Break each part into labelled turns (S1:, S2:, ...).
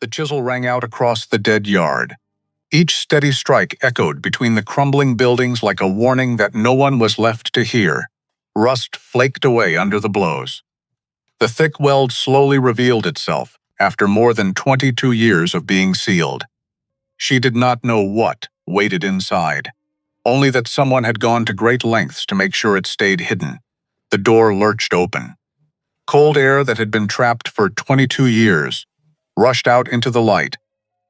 S1: The chisel rang out across the dead yard. Each steady strike echoed between the crumbling buildings like a warning that no one was left to hear. Rust flaked away under the blows. The thick weld slowly revealed itself after more than 22 years of being sealed. She did not know what waited inside, only that someone had gone to great lengths to make sure it stayed hidden. The door lurched open. Cold air that had been trapped for 22 years rushed out into the light,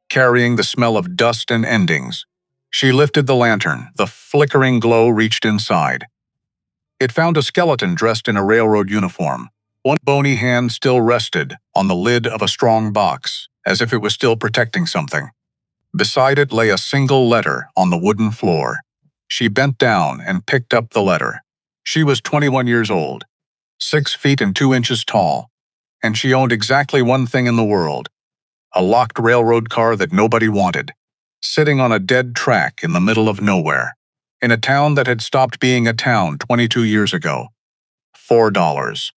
S1: carrying the smell of dust and endings. She lifted the lantern. The flickering glow reached inside. It found a skeleton dressed in a railroad uniform. One bony hand still rested on the lid of a strong box, as if it was still protecting something. Beside it lay a single letter on the wooden floor. She bent down and picked up the letter. She was 21 years old, 6 feet and 2 inches tall, and she owned exactly one thing in the world: a locked railroad car that nobody wanted, sitting on a dead track in the middle of nowhere, in a town that had stopped being a town 22 years ago. $4.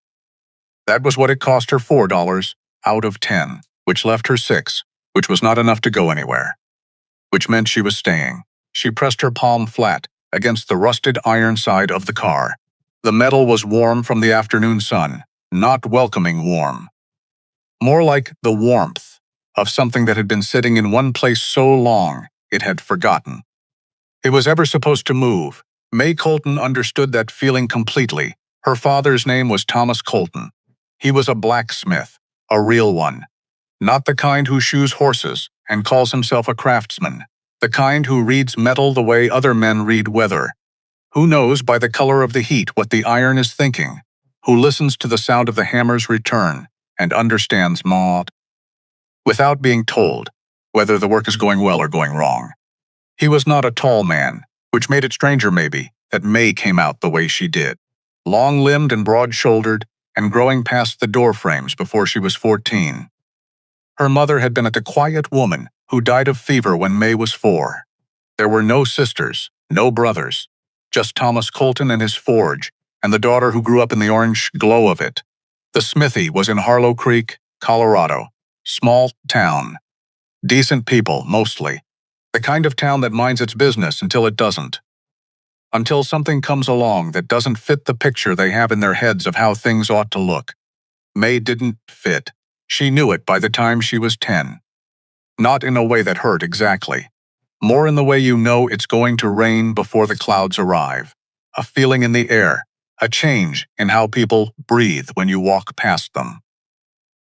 S1: That was what it cost her, $4 out of 10, which left her 6, which was not enough to go anywhere, which meant she was staying. She pressed her palm flat against the rusted iron side of the car. The metal was warm from the afternoon sun, not welcoming warm. More like the warmth of something that had been sitting in one place so long it had forgotten it was ever supposed to move. May Colton understood that feeling completely. Her father's name was Thomas Colton. He was a blacksmith, a real one. Not the kind who shoes horses and calls himself a craftsman. The kind who reads metal the way other men read weather. Who knows by the color of the heat what the iron is thinking. Who listens to the sound of the hammer's return and understands maud without being told whether the work is going well or going wrong. He was not a tall man, which made it stranger maybe that May came out the way she did. Long-limbed and broad-shouldered, and growing past the door frames before she was 14. Her mother had been a quiet woman who died of fever when May was 4. There were no sisters, no brothers, just Thomas Colton and his forge, and the daughter who grew up in the orange glow of it. The smithy was in Harlow Creek, Colorado. Small town. Decent people, mostly. The kind of town that minds its business until it doesn't. Until something comes along that doesn't fit the picture they have in their heads of how things ought to look. May didn't fit. She knew it by the time she was 10. Not in a way that hurt exactly. More in the way you know it's going to rain before the clouds arrive. A feeling in the air. A change in how people breathe when you walk past them.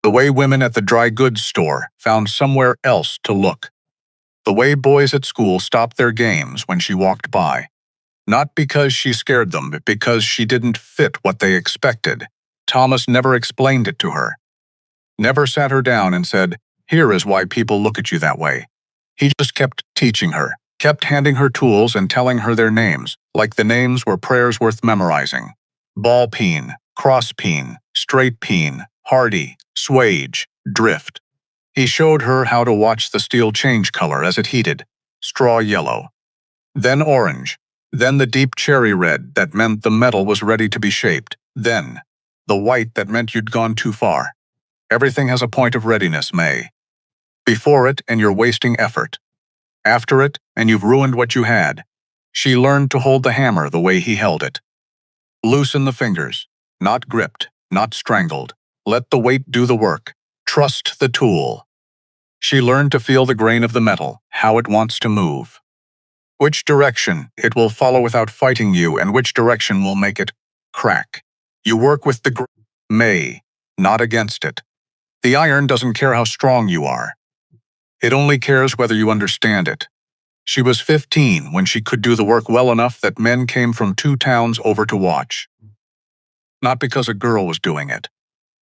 S1: The way women at the dry goods store found somewhere else to look. The way boys at school stopped their games when she walked by. Not because she scared them, but because she didn't fit what they expected. Thomas never explained it to her. Never sat her down and said, "Here is why people look at you that way." He just kept teaching her, kept handing her tools and telling her their names, like the names were prayers worth memorizing. Ball peen, cross peen, straight peen, hardy, swage, drift. He showed her how to watch the steel change color as it heated, straw yellow, then orange, then the deep cherry red that meant the metal was ready to be shaped, then the white that meant you'd gone too far. Everything has a point of readiness, May. Before it, and you're wasting effort. After it, and you've ruined what you had. She learned to hold the hammer the way he held it. Loosen the fingers, not gripped, not strangled. Let the weight do the work. Trust the tool. She learned to feel the grain of the metal, how it wants to move. Which direction it will follow without fighting you, and which direction will make it crack. You work with the May, not against it. The iron doesn't care how strong you are. It only cares whether you understand it. She was 15 when she could do the work well enough that men came from 2 towns over to watch. Not because a girl was doing it.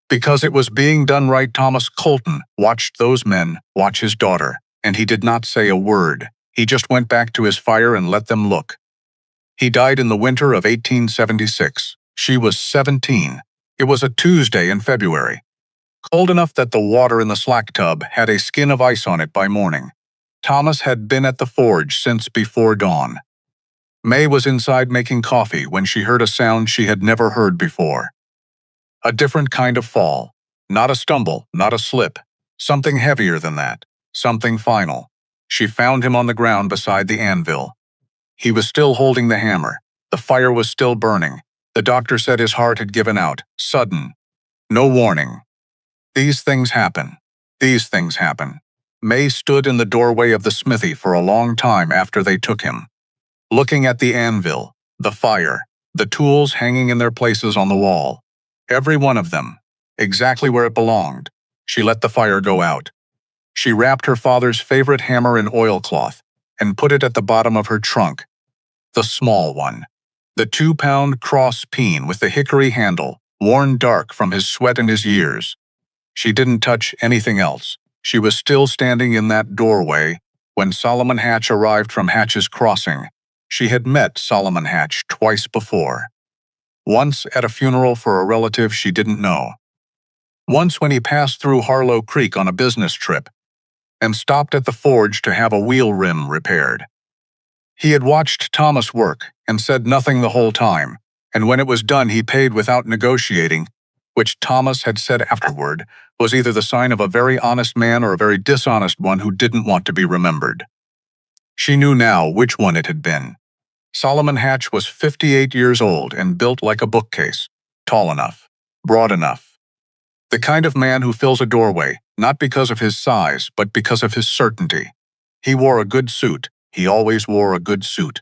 S1: Because it was being done right. Thomas Colton watched those men watch his daughter, and he did not say a word. He just went back to his fire and let them look. He died in the winter of 1876. She was 17. It was a Tuesday in February. Cold enough that the water in the slack tub had a skin of ice on it by morning. Thomas had been at the forge since before dawn. May was inside making coffee when she heard a sound she had never heard before. A different kind of fall. Not a stumble, not a slip. Something heavier than that. Something final. She found him on the ground beside the anvil. He was still holding the hammer. The fire was still burning. The doctor said his heart had given out. Sudden. No warning. These things happen. These things happen. May stood in the doorway of the smithy for a long time after they took him, looking at the anvil, the fire, the tools hanging in their places on the wall. Every one of them, exactly where it belonged. She let the fire go out. She wrapped her father's favorite hammer in oilcloth and put it at the bottom of her trunk, the small one. The 2-pound cross peen with the hickory handle, worn dark from his sweat and his years. She didn't touch anything else. She was still standing in that doorway when Solomon Hatch arrived from Hatch's Crossing. She had met Solomon Hatch twice before. Once at a funeral for a relative she didn't know. Once when he passed through Harlow Creek on a business trip and stopped at the forge to have a wheel rim repaired. He had watched Thomas work and said nothing the whole time, and when it was done he paid without negotiating, which Thomas had said afterward was either the sign of a very honest man or a very dishonest one who didn't want to be remembered. She knew now which one it had been. Solomon Hatch was 58 years old and built like a bookcase, tall enough, broad enough. The kind of man who fills a doorway, not because of his size, but because of his certainty. He wore a good suit. He always wore a good suit.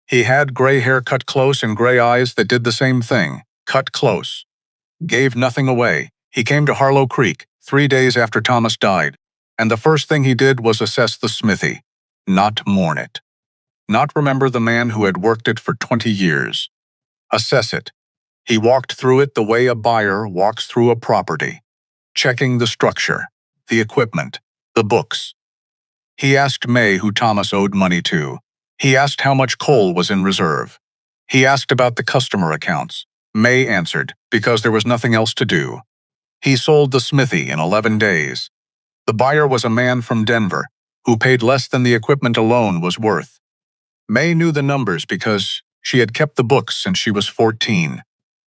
S1: He had gray hair cut close and gray eyes that did the same thing, cut close. Gave nothing away. He came to Harlow Creek 3 days after Thomas died, and the first thing he did was assess the smithy, not mourn it. Not remember the man who had worked it for 20 years. Assess it. He walked through it the way a buyer walks through a property, checking the structure, the equipment, the books. He asked May who Thomas owed money to. He asked how much coal was in reserve. He asked about the customer accounts. May answered, because there was nothing else to do. He sold the smithy in 11 days. The buyer was a man from Denver, who paid less than the equipment alone was worth. May knew the numbers because she had kept the books since she was 14.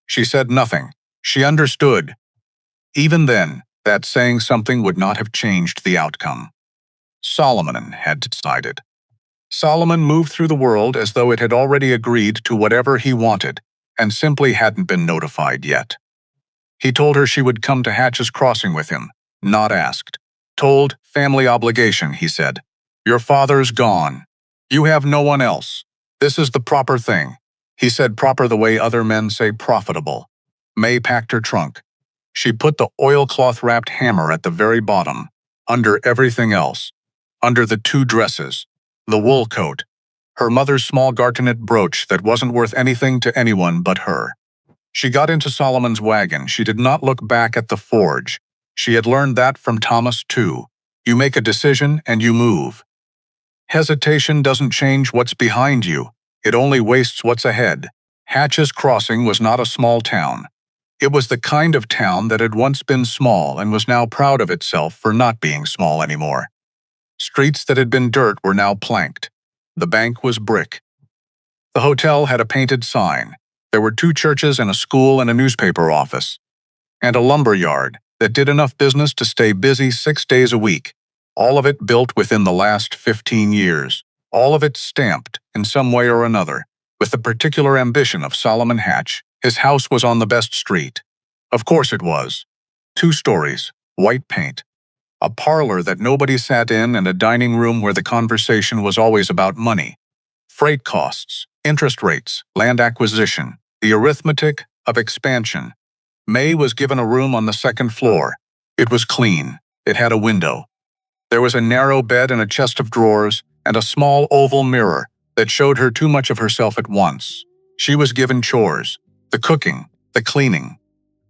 S1: She said nothing. She understood. Even then, that saying something would not have changed the outcome. Solomon had decided. Solomon moved through the world as though it had already agreed to whatever he wanted, and simply hadn't been notified yet. He told her she would come to Hatch's Crossing with him, not asked. Told, family obligation, he said. Your father's gone. You have no one else. This is the proper thing. He said proper the way other men say profitable. May packed her trunk. She put the oilcloth-wrapped hammer at the very bottom, under everything else, under the 2 dresses, the wool coat, her mother's small gartenet brooch that wasn't worth anything to anyone but her. She got into Solomon's wagon. She did not look back at the forge. She had learned that from Thomas, too. You make a decision and you move. Hesitation doesn't change what's behind you. It only wastes what's ahead. Hatch's Crossing was not a small town. It was the kind of town that had once been small and was now proud of itself for not being small anymore. Streets that had been dirt were now planked. The bank was brick. The hotel had a painted sign. There were 2 churches and a school and a newspaper office. And a lumber yard that did enough business to stay busy 6 days a week. All of it built within the last 15 years. All of it stamped, in some way or another, with the particular ambition of Solomon Hatch. His house was on the best street. Of course it was. 2 stories, white paint. A parlor that nobody sat in and a dining room where the conversation was always about money. Freight costs, interest rates, land acquisition, the arithmetic of expansion. May was given a room on the 2nd floor. It was clean. It had a window. There was a narrow bed and a chest of drawers and a small oval mirror that showed her too much of herself at once. She was given chores, the cooking, the cleaning,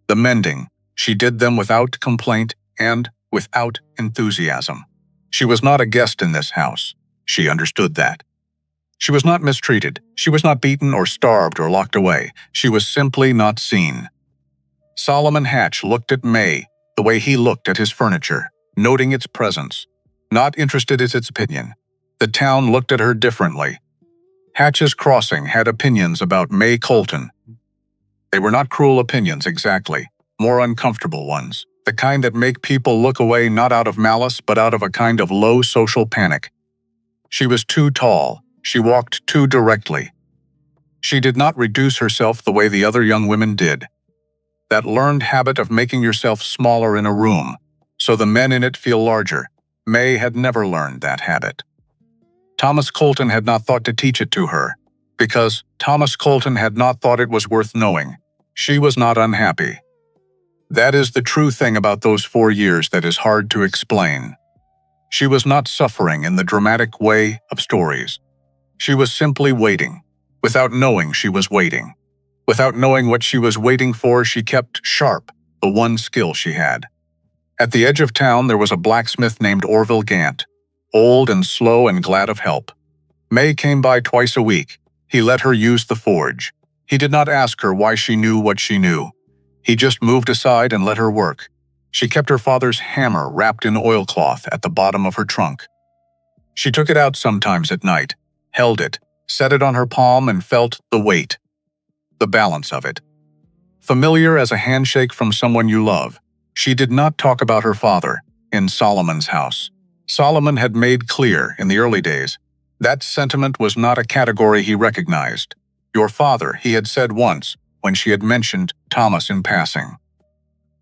S1: the mending. She did them without complaint and without enthusiasm. She was not a guest in this house. She understood that. She was not mistreated. She was not beaten or starved or locked away. She was simply not seen. Solomon Hatch looked at May the way he looked at his furniture, noting its presence, not interested in its opinion. The town looked at her differently. Hatch's Crossing had opinions about May Colton. They were not cruel opinions exactly, more uncomfortable ones. The kind that make people look away not out of malice but out of a kind of low social panic. She was too tall. She walked too directly. She did not reduce herself the way the other young women did. That learned habit of making yourself smaller in a room, so the men in it feel larger. May had never learned that habit. Thomas Colton had not thought to teach it to her, because Thomas Colton had not thought it was worth knowing. She was not unhappy. That is the true thing about those 4 years that is hard to explain. She was not suffering in the dramatic way of stories. She was simply waiting, without knowing she was waiting. Without knowing what she was waiting for, she kept sharp, the one skill she had. At the edge of town there was a blacksmith named Orville Gant, old and slow and glad of help. May came by twice a week. He let her use the forge. He did not ask her why she knew what she knew. He just moved aside and let her work. She kept her father's hammer wrapped in oilcloth at the bottom of her trunk. She took it out sometimes at night, held it, set it on her palm and felt the weight, the balance of it. Familiar as a handshake from someone you love, she did not talk about her father in Solomon's house. Solomon had made clear in the early days that sentiment was not a category he recognized. Your father, he had said once when she had mentioned Thomas in passing.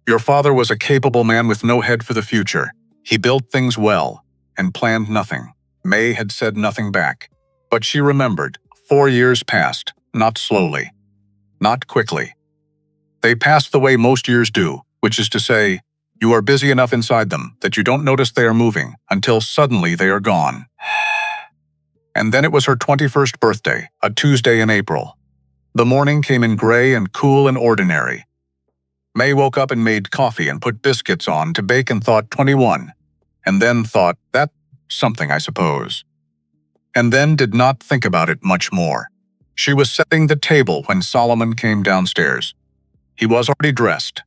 S1: Your father was a capable man with no head for the future. He built things well and planned nothing. May had said nothing back, but she remembered. 4 years passed, not slowly, not quickly. They passed the way most years do, which is to say, you are busy enough inside them that you don't notice they are moving until suddenly they are gone. And then it was her 21st birthday, a Tuesday in April. The morning came in gray and cool and ordinary. May woke up and made coffee and put biscuits on to bake and thought 21, and then thought, that's something, I suppose. And then did not think about it much more. She was setting the table when Solomon came downstairs. He was already dressed,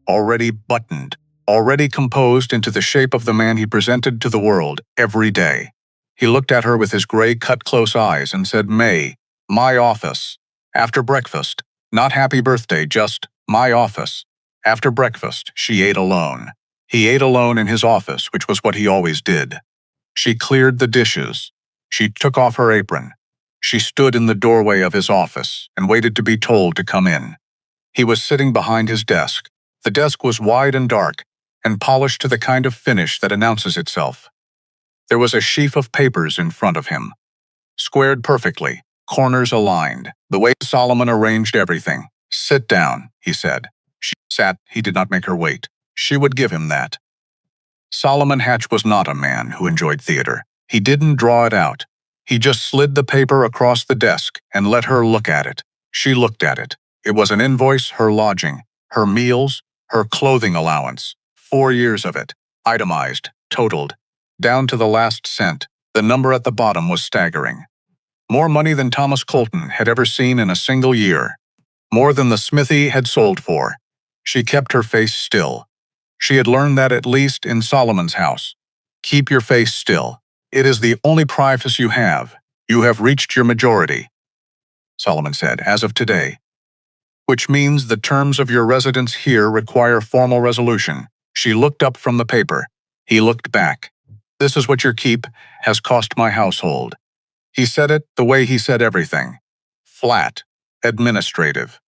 S1: already buttoned, already composed into the shape of the man he presented to the world every day. He looked at her with his gray cut-close eyes and said, May, my office. After breakfast, not happy birthday, just my office. After breakfast, she ate alone. He ate alone in his office, which was what he always did. She cleared the dishes. She took off her apron. She stood in the doorway of his office and waited to be told to come in. He was sitting behind his desk. The desk was wide and dark, and polished to the kind of finish that announces itself. There was a sheaf of papers in front of him, squared perfectly, corners aligned, the way Solomon arranged everything. Sit down, he said. She sat. He did not make her wait. She would give him that. Solomon Hatch was not a man who enjoyed theater. He didn't draw it out. He just slid the paper across the desk and let her look at it. She looked at it. It was an invoice, her lodging, her meals, her clothing allowance. 4 years of it, itemized, totaled, down to the last cent. The number at the bottom was staggering. More money than Thomas Colton had ever seen in a single year. More than the smithy had sold for. She kept her face still. She had learned that at least in Solomon's house. Keep your face still. It is the only privacy you have. You have reached your majority, Solomon said, as of today. Which means the terms of your residence here require formal resolution. She looked up from the paper. He looked back. This is what your keep has cost my household. He said it the way he said everything. Flat, administrative.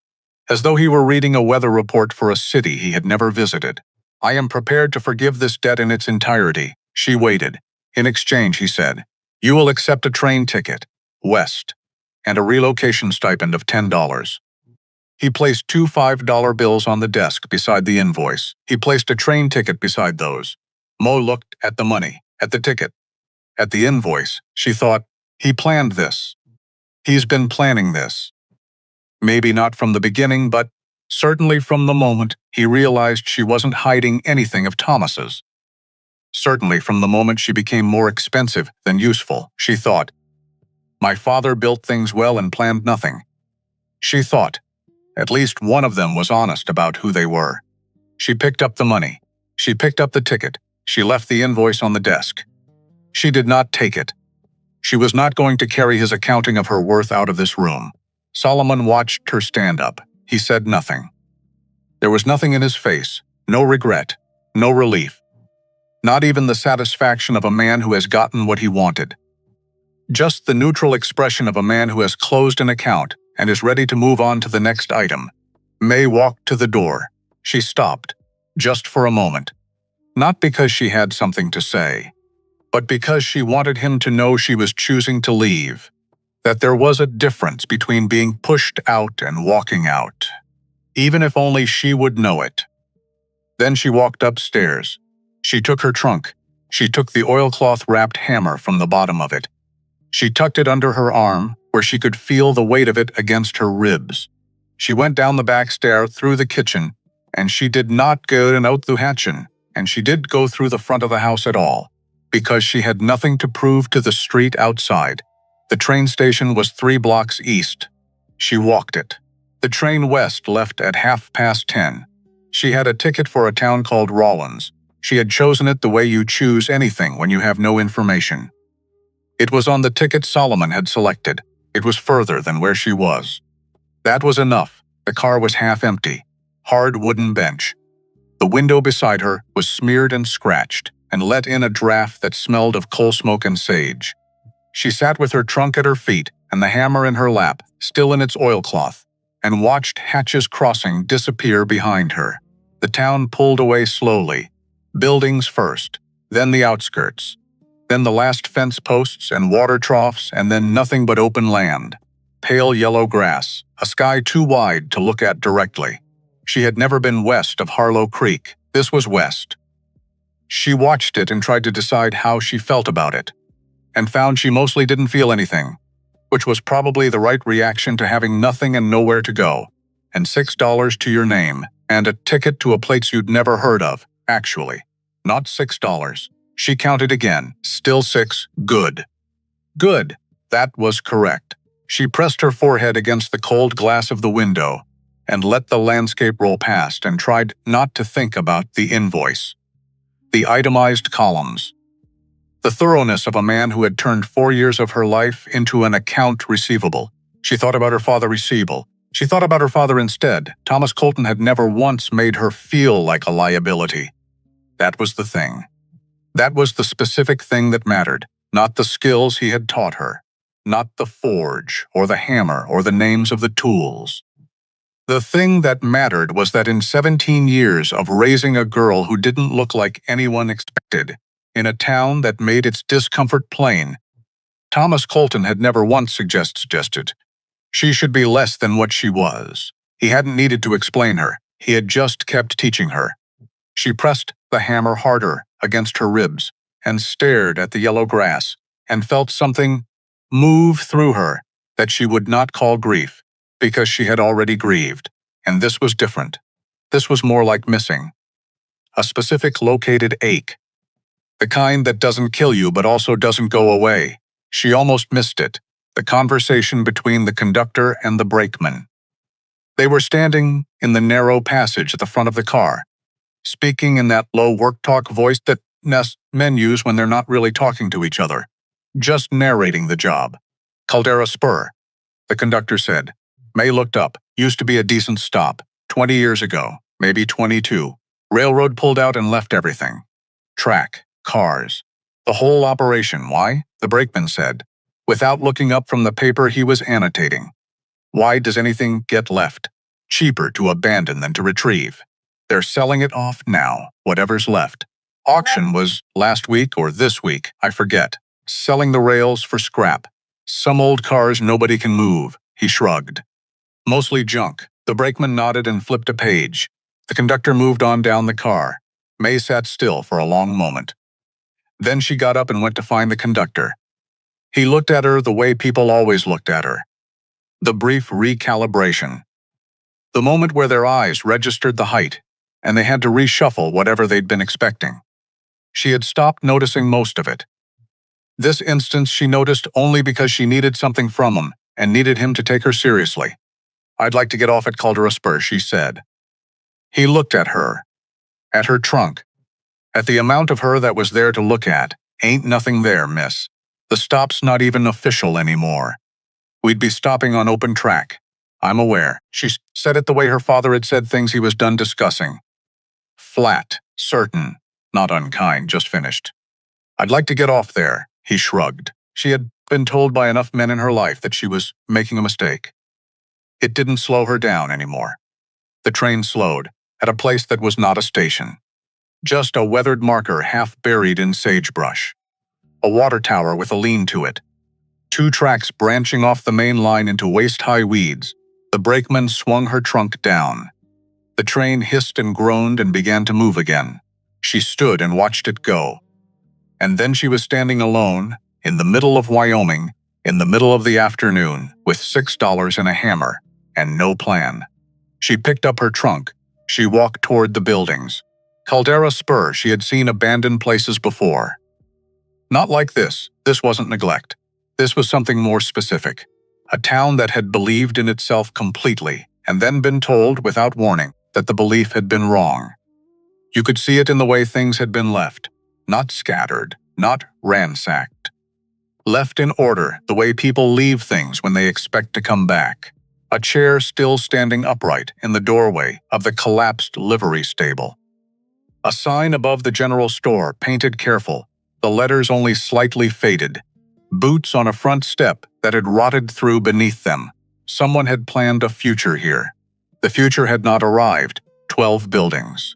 S1: As though he were reading a weather report for a city he had never visited. I am prepared to forgive this debt in its entirety. She waited. In exchange, he said, you will accept a train ticket, west, and a relocation stipend of $10. He placed 2 $5 bills on the desk beside the invoice. He placed a train ticket beside those. Mo looked at the money, at the ticket, at the invoice. She thought, he planned this. He's been planning this. Maybe not from the beginning, but certainly from the moment he realized she wasn't hiding anything of Thomas's. Certainly from the moment she became more expensive than useful, she thought. My father built things well and planned nothing. She thought. At least one of them was honest about who they were. She picked up the money. She picked up the ticket. She left the invoice on the desk. She did not take it. She was not going to carry his accounting of her worth out of this room. Solomon watched her stand up. He said nothing. There was nothing in his face, No regret. No relief. Not even the satisfaction of a man who has gotten what he wanted. Just the neutral expression of a man who has closed an account and is ready to move on to the next item. May walked to the door. She stopped, just for a moment. Not because she had something to say, but because she wanted him to know she was choosing to leave. That there was a difference between being pushed out and walking out. Even if only she would know it. Then she walked upstairs. She took her trunk. She took the oilcloth-wrapped hammer from the bottom of it. She tucked it under her arm, where she could feel the weight of it against her ribs. She went down the back stair through the kitchen, and she did not go out the hatchen, and she did go through the front of the house at all, because she had nothing to prove to the street outside. The train station was 3 blocks east. She walked it. The train west left at 10:30. She had a ticket for a town called Rawlins. She had chosen it the way you choose anything when you have no information. It was on the ticket Solomon had selected. It was further than where she was. That was enough. The car was half empty. Hard wooden bench. The window beside her was smeared and scratched, and let in a draft that smelled of coal smoke and sage. She sat with her trunk at her feet and the hammer in her lap, still in its oilcloth, and watched Hatch's Crossing disappear behind her. The town pulled away slowly. Buildings first, then the outskirts, then the last fence posts and water troughs, and then nothing but open land. Pale yellow grass, a sky too wide to look at directly. She had never been west of Harlow Creek. This was west. She watched it and tried to decide how she felt about it, and found she mostly didn't feel anything, which was probably the right reaction to having nothing and nowhere to go, and $6 to your name, and a ticket to a place you'd never heard of, actually. Not $6. She counted again. Still 6. Good. Good. That was correct. She pressed her forehead against the cold glass of the window and let the landscape roll past and tried not to think about the invoice. The itemized columns. The thoroughness of a man who had turned 4 years of her life into an account receivable. She thought about her father receivable. She thought about her father instead. Thomas Colton had never once made her feel like a liability. That was the thing. That was the specific thing that mattered, not the skills he had taught her, not the forge or the hammer or the names of the tools. The thing that mattered was that in 17 years of raising a girl who didn't look like anyone expected, in a town that made its discomfort plain, Thomas Colton had never once suggested she should be less than what she was. He hadn't needed to explain her. He had just kept teaching her. She pressed the hammer harder against her ribs and stared at the yellow grass and felt something move through her that she would not call grief because she had already grieved. And this was different. This was more like missing. A specific located ache. The kind that doesn't kill you but also doesn't go away. She almost missed it. The conversation between the conductor and the brakeman. They were standing in the narrow passage at the front of the car, speaking in that low work-talk voice that men use when they're not really talking to each other, just narrating the job. Caldera Spur, the conductor said. May looked up. Used to be a decent stop. 20 years ago, maybe 22. Railroad pulled out and left everything. Track, cars. The whole operation. Why? The brakeman said, without looking up from the paper he was annotating. Why does anything get left? Cheaper to abandon than to retrieve. They're selling it off now, whatever's left. Auction was last week or this week, I forget. Selling the rails for scrap. Some old cars nobody can move, he shrugged. Mostly junk. The brakeman nodded and flipped a page. The conductor moved on down the car. May sat still for a long moment. Then she got up and went to find the conductor. He looked at her the way people always looked at her. The brief recalibration. The moment where their eyes registered the height, and they had to reshuffle whatever they'd been expecting. She had stopped noticing most of it. This instance she noticed only because she needed something from him and needed him to take her seriously. I'd like to get off at Caldera Spur, she said. He looked at her trunk, at the amount of her that was there to look at. Ain't nothing there, miss. The stop's not even official anymore. We'd be stopping on open track. I'm aware. She said it the way her father had said things he was done discussing. Flat, certain, not unkind, just finished. "I'd like to get off there," he shrugged. She had been told by enough men in her life that she was making a mistake. It didn't slow her down anymore. The train slowed, at a place that was not a station. Just a weathered marker half buried in sagebrush. A water tower with a lean to it. 2 tracks branching off the main line into waist-high weeds. The brakeman swung her trunk down. The train hissed and groaned and began to move again. She stood and watched it go. And then she was standing alone, in the middle of Wyoming, in the middle of the afternoon, with $6 and a hammer, and no plan. She picked up her trunk. She walked toward the buildings. Caldera Spur, she had seen abandoned places before. Not like this. This wasn't neglect. This was something more specific. A town that had believed in itself completely, and then been told, without warning, that the belief had been wrong. You could see it in the way things had been left. Not scattered, not ransacked. Left in order, the way people leave things when they expect to come back. A chair still standing upright in the doorway of the collapsed livery stable. A sign above the general store, painted careful, the letters only slightly faded. Boots on a front step that had rotted through beneath them. Someone had planned a future here. The future had not arrived. 12 buildings.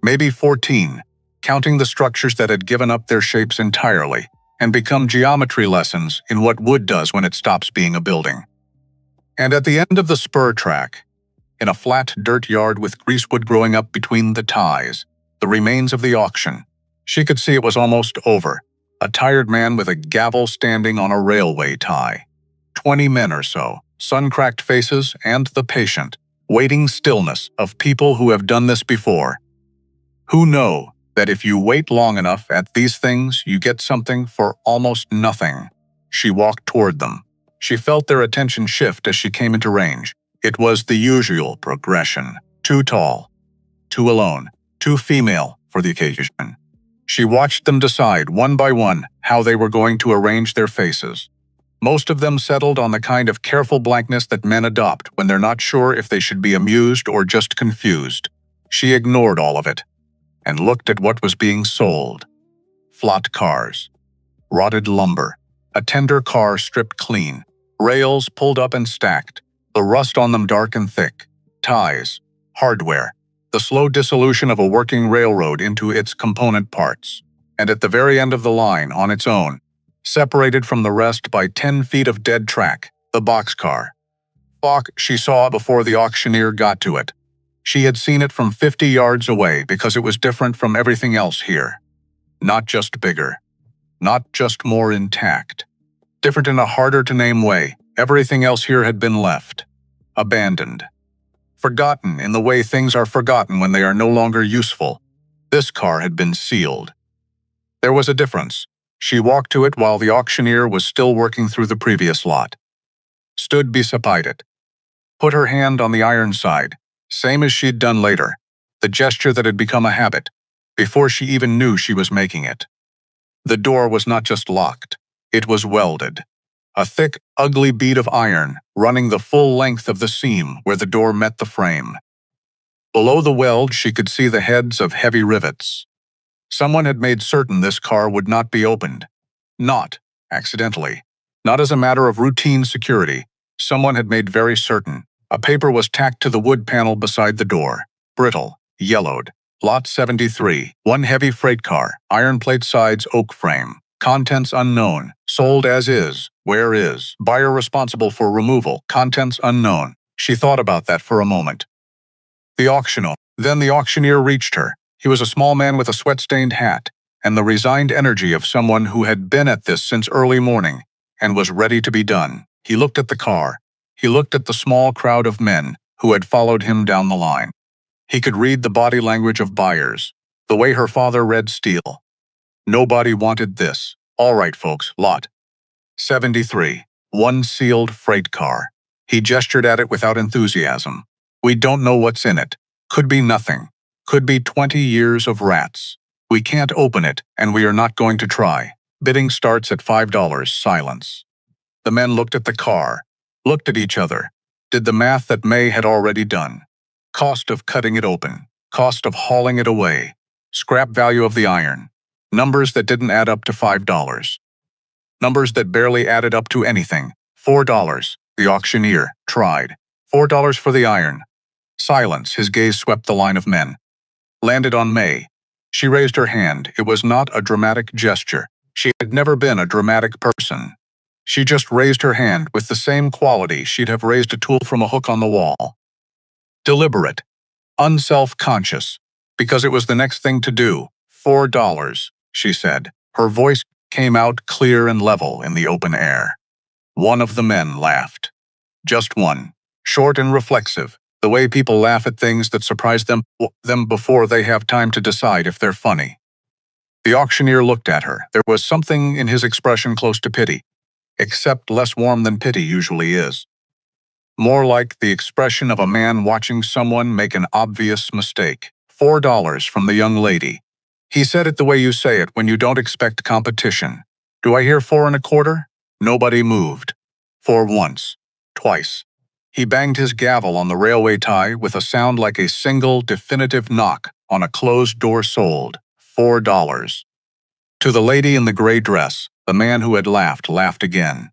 S1: Maybe 14, counting the structures that had given up their shapes entirely and become geometry lessons in what wood does when it stops being a building. And at the end of the spur track, in a flat dirt yard with greasewood growing up between the ties, the remains of the auction. She could see it was almost over. A tired man with a gavel standing on a railway tie. 20 men or so, sun-cracked faces, and the patient, waiting stillness of people who have done this before. Who know that if you wait long enough at these things, you get something for almost nothing. She walked toward them. She felt their attention shift as she came into range. It was the usual progression. Too tall, too alone, too female for the occasion. She watched them decide, one by one, how they were going to arrange their faces. Most of them settled on the kind of careful blankness that men adopt when they're not sure if they should be amused or just confused. She ignored all of it and looked at what was being sold. Flat cars, rotted lumber, a tender car stripped clean, rails pulled up and stacked, the rust on them dark and thick, ties, hardware, the slow dissolution of a working railroad into its component parts. And at the very end of the line, on its own, separated from the rest by 10 feet of dead track, the boxcar. She saw before the auctioneer got to it. She had seen it from 50 yards away because it was different from everything else here. Not just bigger. Not just more intact. Different in a harder-to-name way. Everything else here had been left. Abandoned. Forgotten in the way things are forgotten when they are no longer useful. This car had been sealed. There was a difference. She walked to it while the auctioneer was still working through the previous lot. Stood beside it. Put her hand on the iron side, same as she'd done later, the gesture that had become a habit, before she even knew she was making it. The door was not just locked, it was welded. A thick, ugly bead of iron running the full length of the seam where the door met the frame. Below the weld, she could see the heads of heavy rivets. Someone had made certain this car would not be opened. Not accidentally. Not as a matter of routine security. Someone had made very certain. A paper was tacked to the wood panel beside the door. Brittle, yellowed. Lot 73, one heavy freight car, iron plate sides, oak frame. Contents unknown. Sold as is. Where is? Buyer responsible for removal. Contents unknown. She thought about that for a moment. The auctioneer. Then the auctioneer reached her. He was a small man with a sweat-stained hat and the resigned energy of someone who had been at this since early morning and was ready to be done. He looked at the car. He looked at the small crowd of men who had followed him down the line. He could read the body language of buyers, the way her father read steel. Nobody wanted this. All right, folks, lot 73, one sealed freight car. He gestured at it without enthusiasm. We don't know what's in it. Could be nothing. Could be 20 years of rats. We can't open it, and we are not going to try. Bidding starts at $5. Silence. The men looked at the car, looked at each other, did the math that May had already done. Cost of cutting it open. cost of hauling it away, scrap value of the iron, numbers that didn't add up to $5. Numbers that barely added up to anything. $4. The auctioneer tried. $4 for the iron. Silence. His gaze swept the line of men. Landed on May. She raised her hand. It was not a dramatic gesture. She had never been a dramatic person. She just raised her hand with the same quality she'd have raised a tool from a hook on the wall. Deliberate. Unself-conscious. Because it was the next thing to do. $4, she said. Her voice came out clear and level in the open air. One of the men laughed. Just one. Short and reflexive, the way people laugh at things that surprise them before they have time to decide if they're funny. The auctioneer looked at her. There was something in his expression close to pity, except less warm than pity usually is. More like the expression of a man watching someone make an obvious mistake. $4 from the young lady. He said it the way you say it when you don't expect competition. Do I hear 4.25? Nobody moved. For once. Twice. He banged his gavel on the railway tie with a sound like a single, definitive knock on a closed door. Sold. $4. To the lady in the gray dress, the man who had laughed again.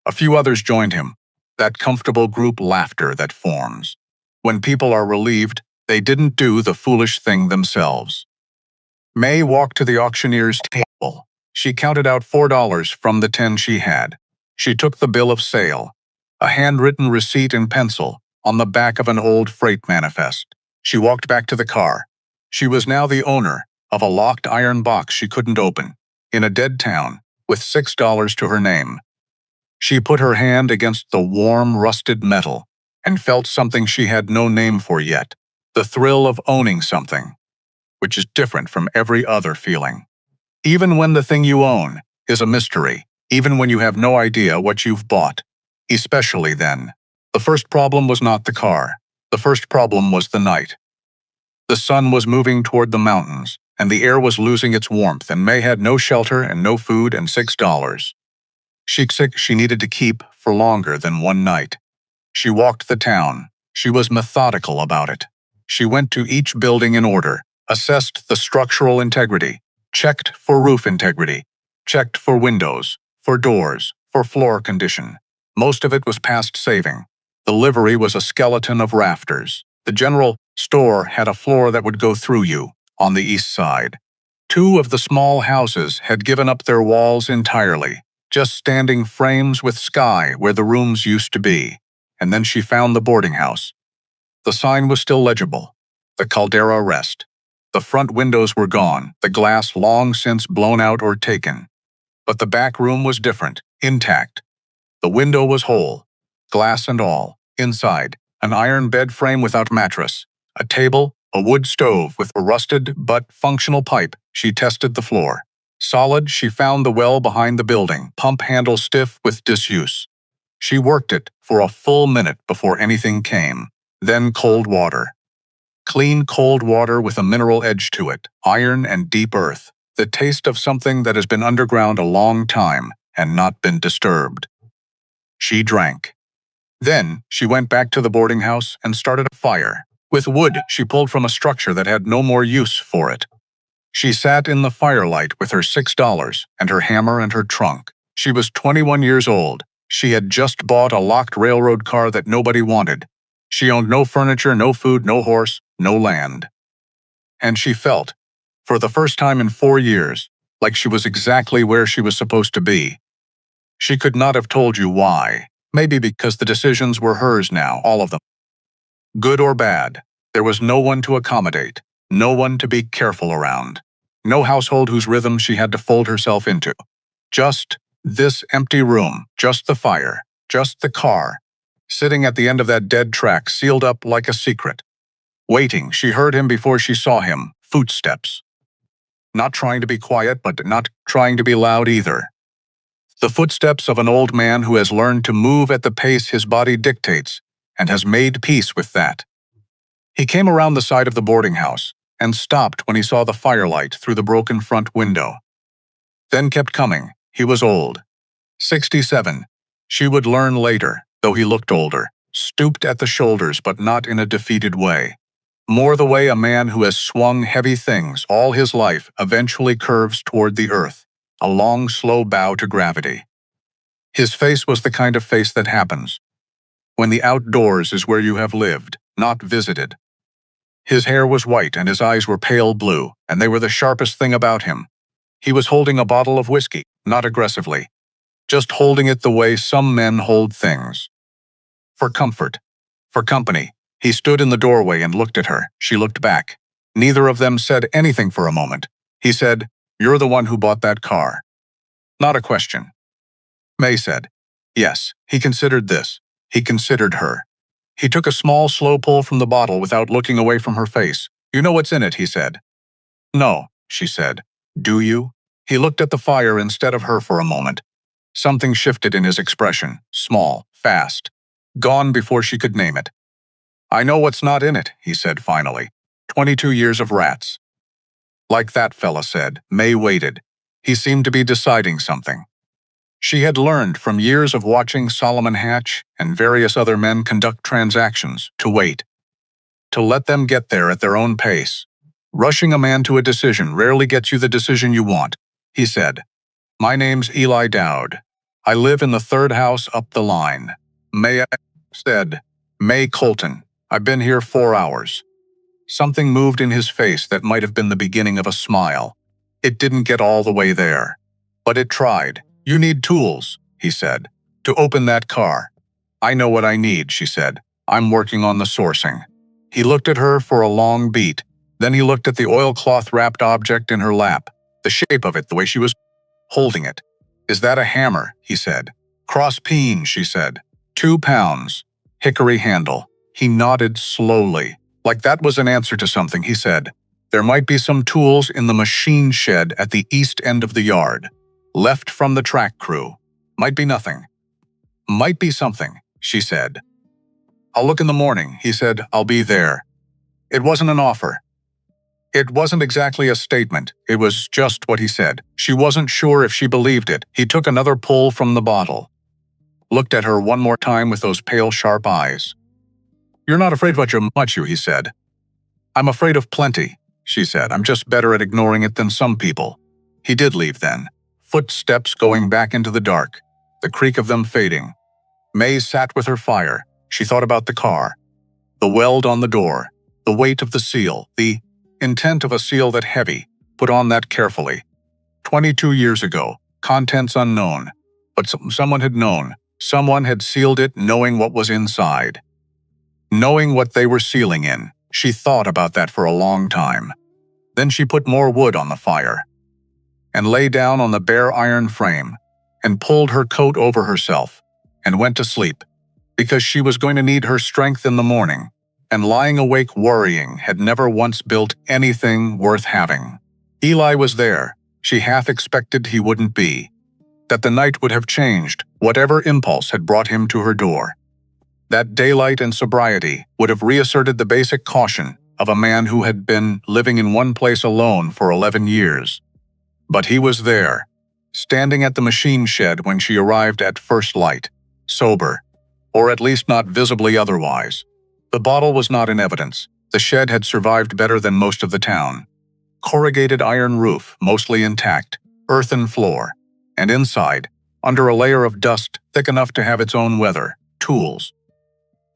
S1: A few others joined him. That comfortable group laughter that forms. When people are relieved, they didn't do the foolish thing themselves. May walked to the auctioneer's table. She counted out $4 from the 10 she had. She took the bill of sale, a handwritten receipt in pencil, on the back of an old freight manifest. She walked back to the car. She was now the owner of a locked iron box she couldn't open, in a dead town, with $6 to her name. She put her hand against the warm, rusted metal and felt something she had no name for yet, the thrill of owning something, which is different from every other feeling. Even when the thing you own is a mystery, even when you have no idea what you've bought, especially then. The first problem was not the car. The first problem was the night. The sun was moving toward the mountains, and the air was losing its warmth, and May had no shelter and no food and $6. She needed to keep for longer than one night. She walked the town. She was methodical about it. She went to each building in order, assessed the structural integrity, checked for roof integrity, checked for windows, for doors, for floor condition. Most of it was past saving. The livery was a skeleton of rafters. The general store had a floor that would go through you, on the east side. 2 of the small houses had given up their walls entirely, just standing frames with sky where the rooms used to be. And then she found the boarding house. The sign was still legible. The Caldera Rest. The front windows were gone, the glass long since blown out or taken. But the back room was different, intact. The window was whole, glass and all. Inside, an iron bed frame without mattress, a table, a wood stove with a rusted but functional pipe. She tested the floor. Solid, she found the well behind the building, pump handle stiff with disuse. She worked it for a full minute before anything came. Then cold water. Clean cold water with a mineral edge to it, iron and deep earth, the taste of something that has been underground a long time and not been disturbed. She drank. Then she went back to the boarding house and started a fire. With wood she pulled from a structure that had no more use for it. She sat in the firelight with her $6 and her hammer and her trunk. She was 21 years old. She had just bought a locked railroad car that nobody wanted. She owned no furniture, no food, no horse, no land. And she felt, for the first time in 4 years, like she was exactly where she was supposed to be. She could not have told you why. Maybe because the decisions were hers now, all of them. Good or bad, there was no one to accommodate, no one to be careful around, no household whose rhythm she had to fold herself into. Just this empty room, just the fire, just the car, sitting at the end of that dead track, sealed up like a secret. Waiting, she heard him before she saw him, footsteps. Not trying to be quiet, but not trying to be loud either. The footsteps of an old man who has learned to move at the pace his body dictates and has made peace with that. He came around the side of the boarding house and stopped when he saw the firelight through the broken front window. Then kept coming. He was old. 67. She would learn later, though he looked older, stooped at the shoulders but not in a defeated way. More the way a man who has swung heavy things all his life eventually curves toward the earth, a long, slow bow to gravity. His face was the kind of face that happens when the outdoors is where you have lived, not visited. His hair was white and his eyes were pale blue, and they were the sharpest thing about him. He was holding a bottle of whiskey, not aggressively, just holding it the way some men hold things. For comfort. For company. He stood in the doorway and looked at her. She looked back. Neither of them said anything for a moment. He said, "You're the one who bought that car." Not a question. May said, "Yes." He considered this. He considered her. He took a small, slow pull from the bottle without looking away from her face. "You know what's in it," he said. "No," she said. "Do you?" He looked at the fire instead of her for a moment. Something shifted in his expression, small, fast, gone before she could name it. "I know what's not in it," he said finally. 22 years of rats. Like that fella said, May waited. He seemed to be deciding something. She had learned from years of watching Solomon Hatch and various other men conduct transactions to wait. To let them get there at their own pace. Rushing a man to a decision rarely gets you the decision you want, he said. "My name's Eli Dowd. I live in the third house up the line." May said, "May Colton. I've been here 4 hours." Something moved in his face that might have been the beginning of a smile. It didn't get all the way there. But it tried. "You need tools," he said, "to open that car." "I know what I need," she said. "I'm working on the sourcing." He looked at her for a long beat. Then he looked at the oilcloth-wrapped object in her lap, the shape of it, the way she was holding it. "Is that a hammer?" he said. "Cross-peen," she said. 2 pounds. Hickory handle. He nodded slowly. Like that was an answer to something, he said. "There might be some tools in the machine shed at the east end of the yard. Left from the track crew. Might be nothing." "Might be something," she said. "I'll look in the morning," he said. "I'll be there." It wasn't an offer. It wasn't exactly a statement. It was just what he said. She wasn't sure if she believed it. He took another pull from the bottle. Looked at her one more time with those pale, sharp eyes. "You're not afraid of much, he said. "I'm afraid of plenty," she said. "I'm just better at ignoring it than some people." He did leave then. Footsteps going back into the dark. The creak of them fading. May sat with her fire. She thought about the car. The weld on the door. The weight of the seal. The intent of a seal that heavy. Put on that carefully. 22 years ago. Contents unknown. But someone had known. Someone had sealed it knowing what was inside. Knowing what they were sealing in. She thought about that for a long time. Then she put more wood on the fire. And lay down on the bare iron frame. And pulled her coat over herself. And went to sleep. Because she was going to need her strength in the morning. And lying awake worrying had never once built anything worth having. Eli was there. She half expected he wouldn't be. That the night would have changed whatever impulse had brought him to her door. That daylight and sobriety would have reasserted the basic caution of a man who had been living in one place alone for 11 years. But he was there, standing at the machine shed when she arrived at first light, sober, or at least not visibly otherwise. The bottle was not in evidence. The shed had survived better than most of the town. Corrugated iron roof, mostly intact, earthen floor, and inside, under a layer of dust thick enough to have its own weather, tools.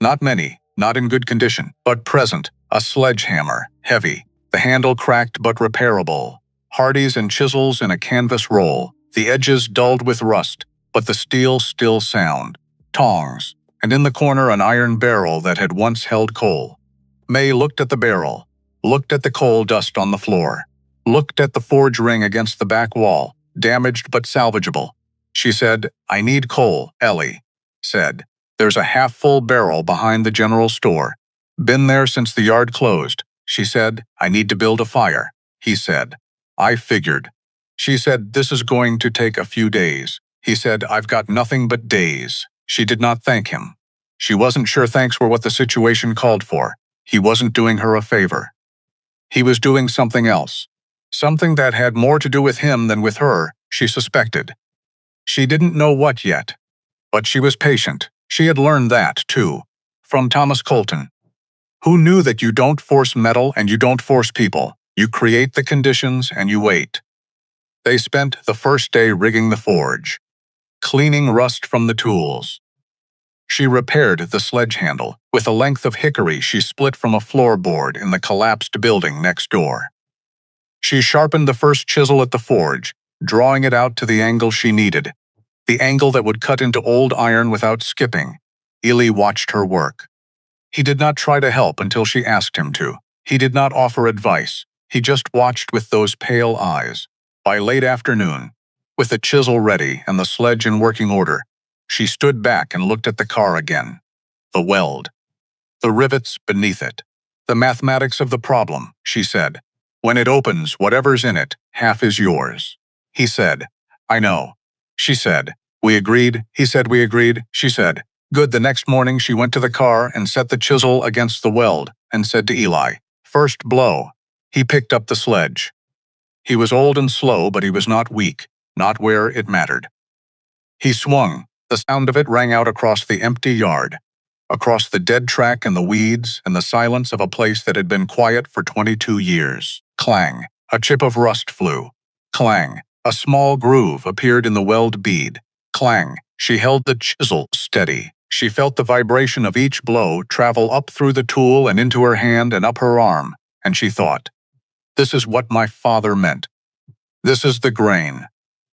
S1: Not many, not in good condition, but present, a sledgehammer, heavy, the handle cracked but repairable, hardies and chisels in a canvas roll, the edges dulled with rust, but the steel still sound, tongs, and in the corner an iron barrel that had once held coal. May looked at the barrel, looked at the coal dust on the floor, looked at the forge ring against the back wall, damaged but salvageable. She said, "I need coal," Ellie said. "There's a half-full barrel behind the general store. Been there since the yard closed." She said, "I need to build a fire." He said, "I figured." She said, "This is going to take a few days." He said, "I've got nothing but days." She did not thank him. She wasn't sure thanks were what the situation called for. He wasn't doing her a favor. He was doing something else. Something that had more to do with him than with her, she suspected. She didn't know what yet. But she was patient. She had learned that, too, from Thomas Colton. Who knew that you don't force metal and you don't force people? You create the conditions and you wait. They spent the first day rigging the forge, cleaning rust from the tools. She repaired the sledge handle with a length of hickory she split from a floorboard in the collapsed building next door. She sharpened the first chisel at the forge, drawing it out to the angle she needed, the angle that would cut into old iron without skipping. Eli watched her work. He did not try to help until she asked him to. He did not offer advice. He just watched with those pale eyes. By late afternoon, with the chisel ready and the sledge in working order, she stood back and looked at the car again. The weld. The rivets beneath it. The mathematics of the problem, she said. When it opens, whatever's in it, half is yours. He said, I know. She said, we agreed. He said, we agreed. She said, good. The next morning she went to the car and set the chisel against the weld and said to Eli, first blow. He picked up the sledge. He was old and slow, but he was not weak, not where it mattered. He swung. The sound of it rang out across the empty yard, across the dead track and the weeds and the silence of a place that had been quiet for 22 years. Clang. A chip of rust flew. Clang. A small groove appeared in the weld bead. Clang. She held the chisel steady. She felt the vibration of each blow travel up through the tool and into her hand and up her arm, and she thought, this is what my father meant. This is the grain.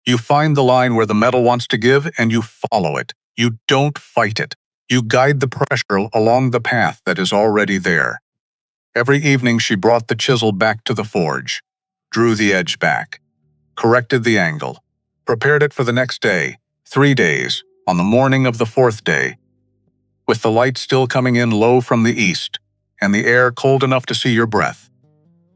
S1: You find the line where the metal wants to give and you follow it. You don't fight it. You guide the pressure along the path that is already there. Every evening she brought the chisel back to the forge, drew the edge back, corrected the angle, prepared it for the next day, 3 days, on the morning of the 4th day, with the light still coming in low from the east, and the air cold enough to see your breath.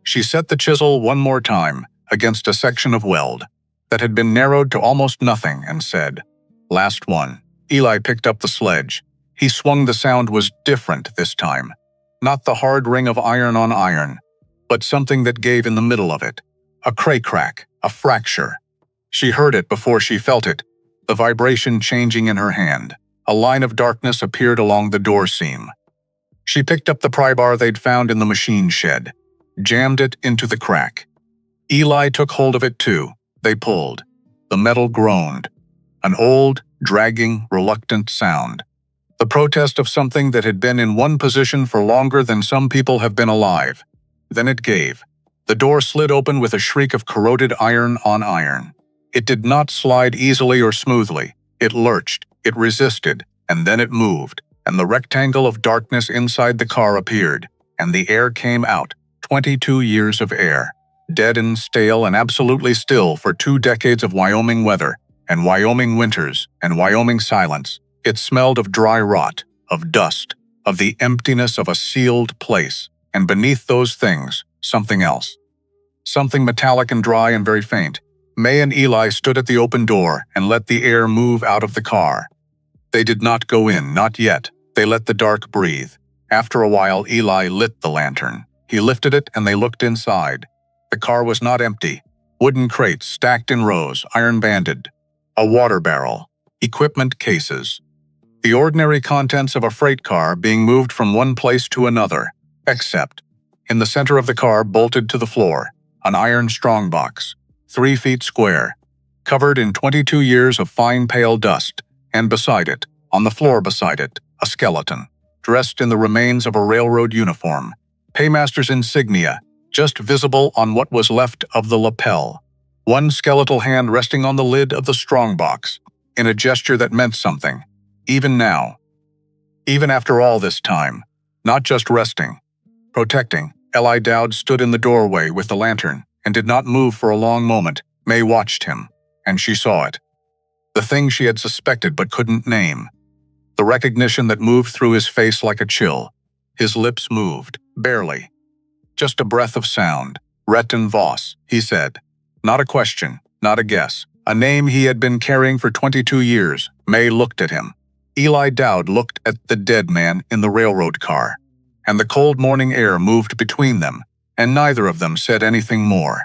S1: She set the chisel one more time against a section of weld that had been narrowed to almost nothing and said, last one. Eli picked up the sledge. He swung. The sound was different this time. Not the hard ring of iron on iron, but something that gave in the middle of it. A crack, a fracture. She heard it before she felt it, the vibration changing in her hand. A line of darkness appeared along the door seam. She picked up the pry bar they'd found in the machine shed, jammed it into the crack. Eli took hold of it too. They pulled. The metal groaned. An old, dragging, reluctant sound. The protest of something that had been in one position for longer than some people have been alive. Then it gave. The door slid open with a shriek of corroded iron on iron. It did not slide easily or smoothly. It lurched, it resisted, and then it moved, and the rectangle of darkness inside the car appeared, and the air came out, 22 years of air. Dead and stale and absolutely still for 2 decades of Wyoming weather, and Wyoming winters, and Wyoming silence. It smelled of dry rot, of dust, of the emptiness of a sealed place, and beneath those things, something else. Something metallic and dry and very faint. May and Eli stood at the open door and let the air move out of the car. They did not go in, not yet. They let the dark breathe. After a while, Eli lit the lantern. He lifted it and they looked inside. The car was not empty. Wooden crates stacked in rows, iron-banded. A water barrel. Equipment cases. The ordinary contents of a freight car being moved from one place to another, except, in the center of the car, bolted to the floor, an iron strongbox, 3 feet square, covered in 22 years of fine pale dust, and beside it, on the floor beside it, a skeleton, dressed in the remains of a railroad uniform, paymaster's insignia, just visible on what was left of the lapel. One skeletal hand resting on the lid of the strongbox, in a gesture that meant something, even now. Even after all this time, not just resting, protecting. Eli Dowd stood in the doorway with the lantern and did not move for a long moment. May watched him, and she saw it. The thing she had suspected but couldn't name. The recognition that moved through his face like a chill. His lips moved, barely. Just a breath of sound. Reton Voss, he said. Not a question, not a guess. A name he had been carrying for 22 years. May looked at him. Eli Dowd looked at the dead man in the railroad car. And the cold morning air moved between them, and neither of them said anything more.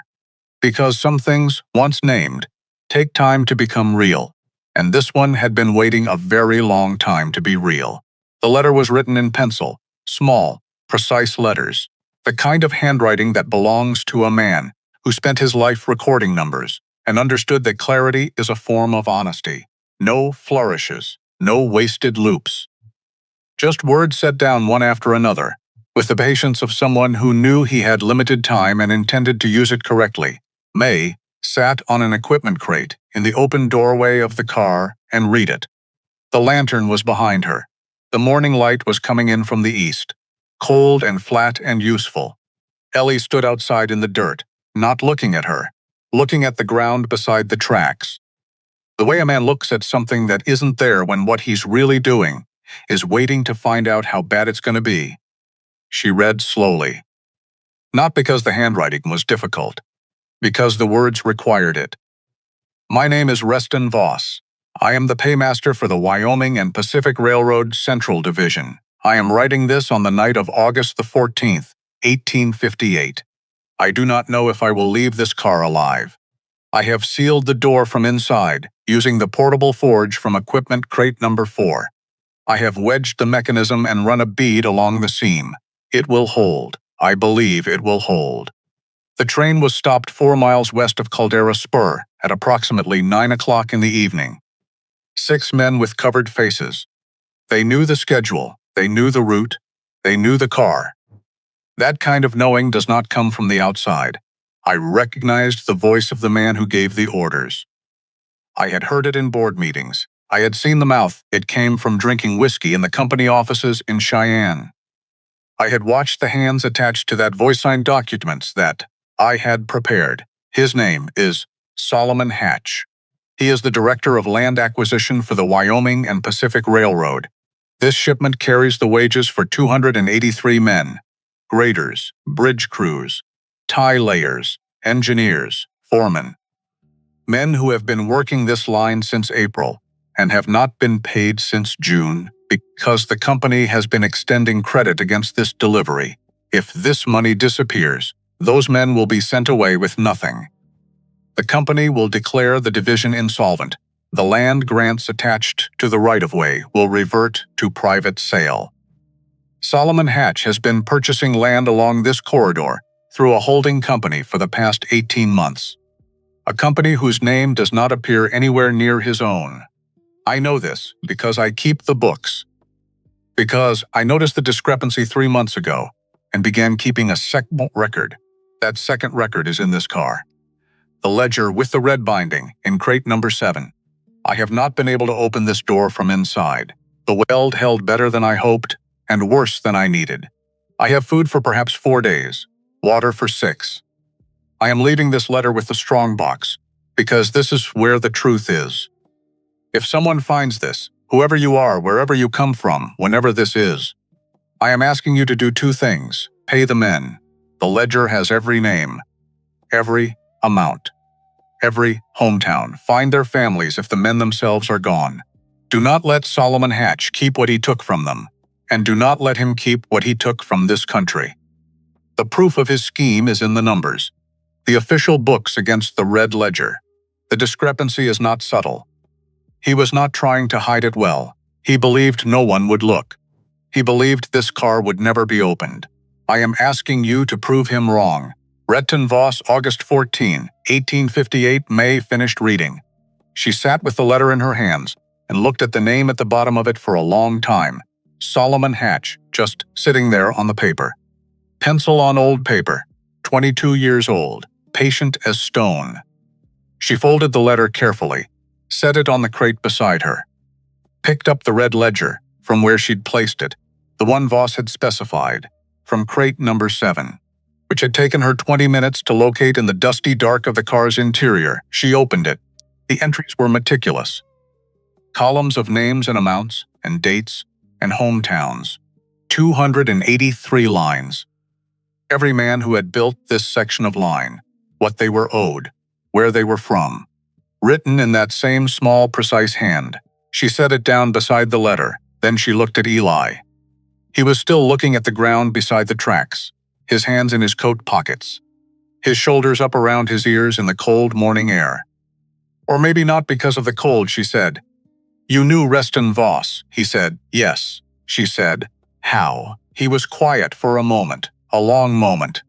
S1: Because some things, once named, take time to become real. And this one had been waiting a very long time to be real. The letter was written in pencil, small, precise letters, the kind of handwriting that belongs to a man who spent his life recording numbers and understood that clarity is a form of honesty. No flourishes, no wasted loops. Just words set down one after another, with the patience of someone who knew he had limited time and intended to use it correctly. May sat on an equipment crate in the open doorway of the car and read it. The lantern was behind her. The morning light was coming in from the east, cold and flat and useful. Ellie stood outside in the dirt, not looking at her, looking at the ground beside the tracks. The way a man looks at something that isn't there when what he's really doing is waiting to find out how bad it's going to be. She read slowly. Not because the handwriting was difficult, because the words required it. My name is Reston Voss. I am the paymaster for the Wyoming and Pacific Railroad Central Division. I am writing this on the night of August the 14th, 1858. I do not know if I will leave this car alive. I have sealed the door from inside, using the portable forge from equipment crate number 4. I have wedged the mechanism and run a bead along the seam. It will hold. I believe it will hold. The train was stopped 4 miles west of Caldera Spur at approximately 9 o'clock in the evening. 6 men with covered faces. They knew the schedule, they knew the route, they knew the car. That kind of knowing does not come from the outside. I recognized the voice of the man who gave the orders. I had heard it in board meetings. I had seen the mouth. It came from drinking whiskey in the company offices in Cheyenne. I had watched the hands attached to that voice signed documents that I had prepared. His name is Solomon Hatch. He is the Director of Land Acquisition for the Wyoming and Pacific Railroad. This shipment carries the wages for 283 men, graders, bridge crews, tie layers, engineers, foremen. Men who have been working this line since April and have not been paid since June because the company has been extending credit against this delivery. If this money disappears, those men will be sent away with nothing. The company will declare the division insolvent. The land grants attached to the right-of-way will revert to private sale. Solomon Hatch has been purchasing land along this corridor through a holding company for the past 18 months. A company whose name does not appear anywhere near his own. I know this because I keep the books. Because I noticed the discrepancy 3 months ago and began keeping a second record. That second record is in this car. The ledger with the red binding in crate number 7. I have not been able to open this door from inside. The weld held better than I hoped and worse than I needed. I have food for perhaps 4 days, water for 6. I am leaving this letter with the strong box because this is where the truth is. If someone finds this, whoever you are, wherever you come from, whenever this is, I am asking you to do 2 things. Pay the men. The ledger has every name, every amount, every hometown. Find their families if the men themselves are gone. Do not let Solomon Hatch keep what he took from them, and do not let him keep what he took from this country. The proof of his scheme is in the numbers, the official books against the red ledger. The discrepancy is not subtle. He was not trying to hide it well. He believed no one would look. He believed this car would never be opened. I am asking you to prove him wrong. Reston Voss, August 14, 1858. May finished reading. She sat with the letter in her hands and looked at the name at the bottom of it for a long time. Solomon Hatch, just sitting there on the paper. Pencil on old paper. 22 years old, patient as stone. She folded the letter carefully, set it on the crate beside her, picked up the red ledger from where she'd placed it, the one Voss had specified, from crate number 7, which had taken her 20 minutes to locate in the dusty dark of the car's interior. She opened it. The entries were meticulous. Columns of names and amounts, and dates, and hometowns. 283 lines. Every man who had built this section of line, what they were owed, where they were from. Written in that same small, precise hand. She set it down beside the letter. Then she looked at Eli. He was still looking at the ground beside the tracks, his hands in his coat pockets, his shoulders up around his ears in the cold morning air. Or maybe not because of the cold, she said. You knew Reston Voss, he said. Yes, she said. How? He was quiet for a moment, a long moment.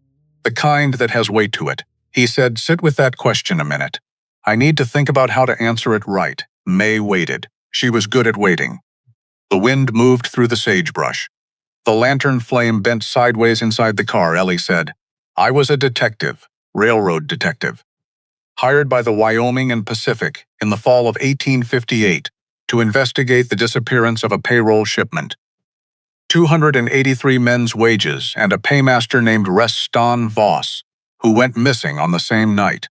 S1: The kind that has weight to it. He said, "Sit with that question a minute. I need to think about how to answer it right." May waited. She was good at waiting. The wind moved through the sagebrush. The lantern flame bent sideways inside the car. Ellie said, "I was a detective, railroad detective, hired by the Wyoming and Pacific in the fall of 1858 to investigate the disappearance of a payroll shipment. 283 men's wages and a paymaster named Reston Voss, who went missing on the same night."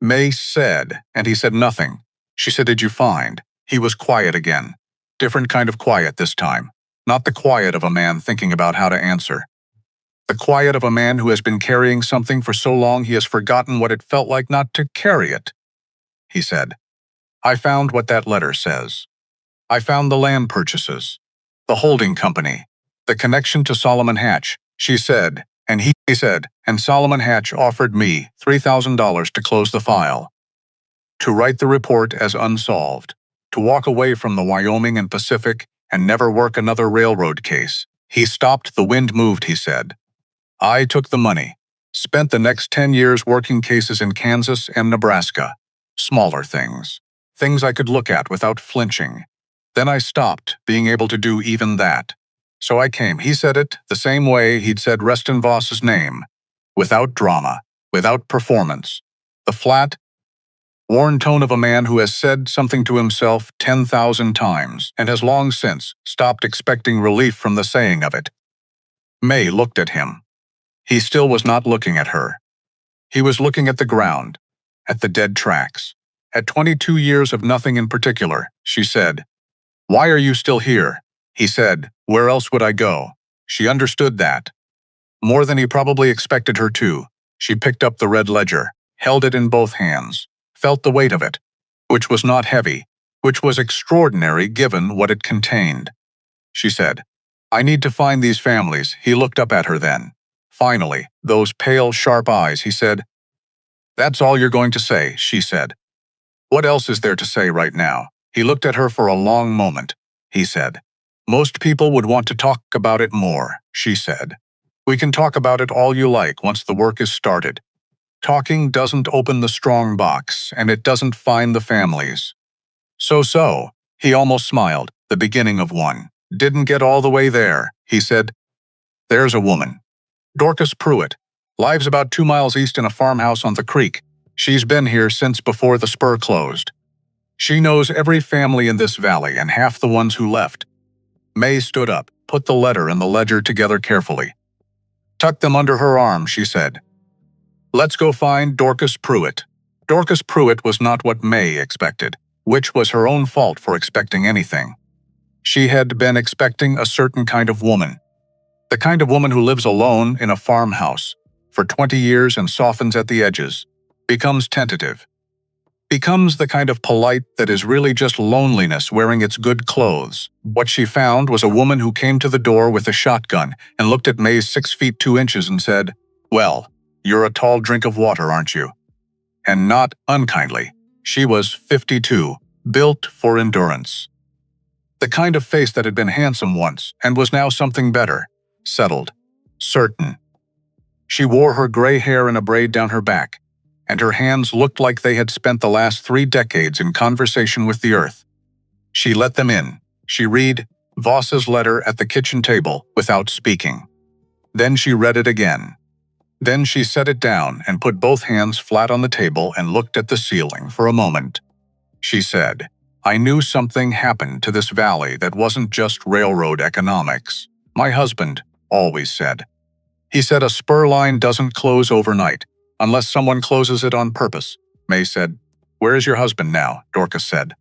S1: May said, and he said nothing. She said, "Did you find?" He was quiet again. Different kind of quiet this time. Not the quiet of a man thinking about how to answer. The quiet of a man who has been carrying something for so long he has forgotten what it felt like not to carry it. He said, "I found what that letter says. I found the land purchases, the holding company, the connection to Solomon Hatch," she said, and he said, "and Solomon Hatch offered me $3,000 to close the file, to write the report as unsolved, to walk away from the Wyoming and Pacific and never work another railroad case." He stopped. The wind moved, he said. "I took the money, spent the next 10 years working cases in Kansas and Nebraska. Smaller things. Things I could look at without flinching. Then I stopped being able to do even that. So I came." He said it the same way he'd said Reston Voss's name, without drama, without performance. The flat, worn tone of a man who has said something to himself 10,000 times and has long since stopped expecting relief from the saying of it. May looked at him. He still was not looking at her. He was looking at the ground, at the dead tracks. At 22 years of nothing in particular, she said, "Why are you still here?" He said, "Where else would I go?" She understood that. More than he probably expected her to. She picked up the red ledger, held it in both hands, felt the weight of it, which was not heavy, which was extraordinary given what it contained. She said, "I need to find these families." He looked up at her then. Finally, those pale, sharp eyes, he said, "That's all you're going to say," she said. "What else is there to say right now?" He looked at her for a long moment. He said, "Most people would want to talk about it more," she said. "We can talk about it all you like once the work is started. Talking doesn't open the strong box, and it doesn't find the families." So, he almost smiled, the beginning of one. "Didn't get all the way there," he said. "There's a woman. Dorcas Pruitt. Lives about 2 miles east in a farmhouse on the creek. She's been here since before the spur closed. She knows every family in this valley and half the ones who left." May stood up, put the letter and the ledger together carefully. Tucked them under her arm, she said, "Let's go find Dorcas Pruitt." Dorcas Pruitt was not what May expected, which was her own fault for expecting anything. She had been expecting a certain kind of woman. The kind of woman who lives alone in a farmhouse for 20 years and softens at the edges, becomes tentative, becomes the kind of polite that is really just loneliness wearing its good clothes. What she found was a woman who came to the door with a shotgun and looked at May's 6 feet 2 inches and said, "Well, you're a tall drink of water, aren't you?" And not unkindly. She was 52, built for endurance. The kind of face that had been handsome once and was now something better, settled, certain. She wore her gray hair in a braid down her back, and her hands looked like they had spent the last 3 decades in conversation with the earth. She let them in. She read Voss's letter at the kitchen table without speaking. Then she read it again. Then she set it down and put both hands flat on the table and looked at the ceiling for a moment. She said, "I knew something happened to this valley that wasn't just railroad economics. My husband always said. He said a spur line doesn't close overnight, unless someone closes it on purpose." May said, "Where is your husband now?" Dorcas said.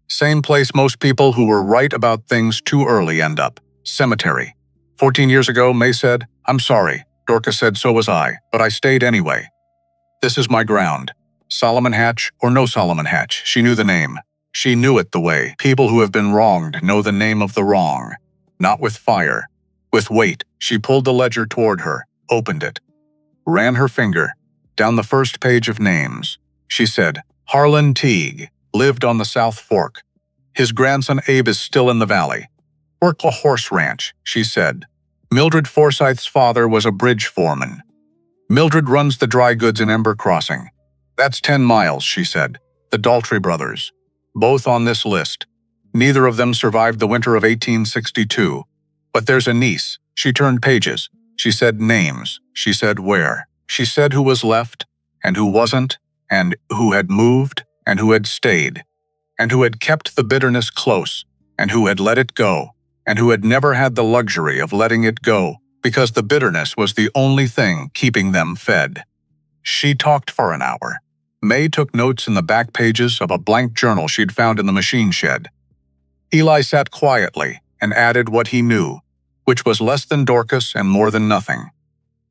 S1: "Same place most people who were right about things too early end up. Cemetery. 14 years ago," May said. "I'm sorry." Dorcas said, "So was I, but I stayed anyway. This is my ground. Solomon Hatch or no Solomon Hatch." She knew the name. She knew it the way people who have been wronged know the name of the wrong. Not with fire. With weight. She pulled the ledger toward her, opened it, ran her finger down the first page of names. She said, "Harlan Teague, lived on the South Fork. His grandson Abe is still in the valley. Worked a horse ranch," she said. Mildred Forsythe's father was a bridge foreman. Mildred runs the dry goods in Ember Crossing. That's 10 miles, she said. The Daltrey brothers. Both on this list. Neither of them survived the winter of 1862. But there's a niece. She turned pages. She said names. She said where. She said who was left, and who wasn't, and who had moved, and who had stayed, and who had kept the bitterness close, and who had let it go, and who had never had the luxury of letting it go, because the bitterness was the only thing keeping them fed. She talked for an hour. May took notes in the back pages of a blank journal she'd found in the machine shed. Eli sat quietly and added what he knew, which was less than Dorcas and more than nothing.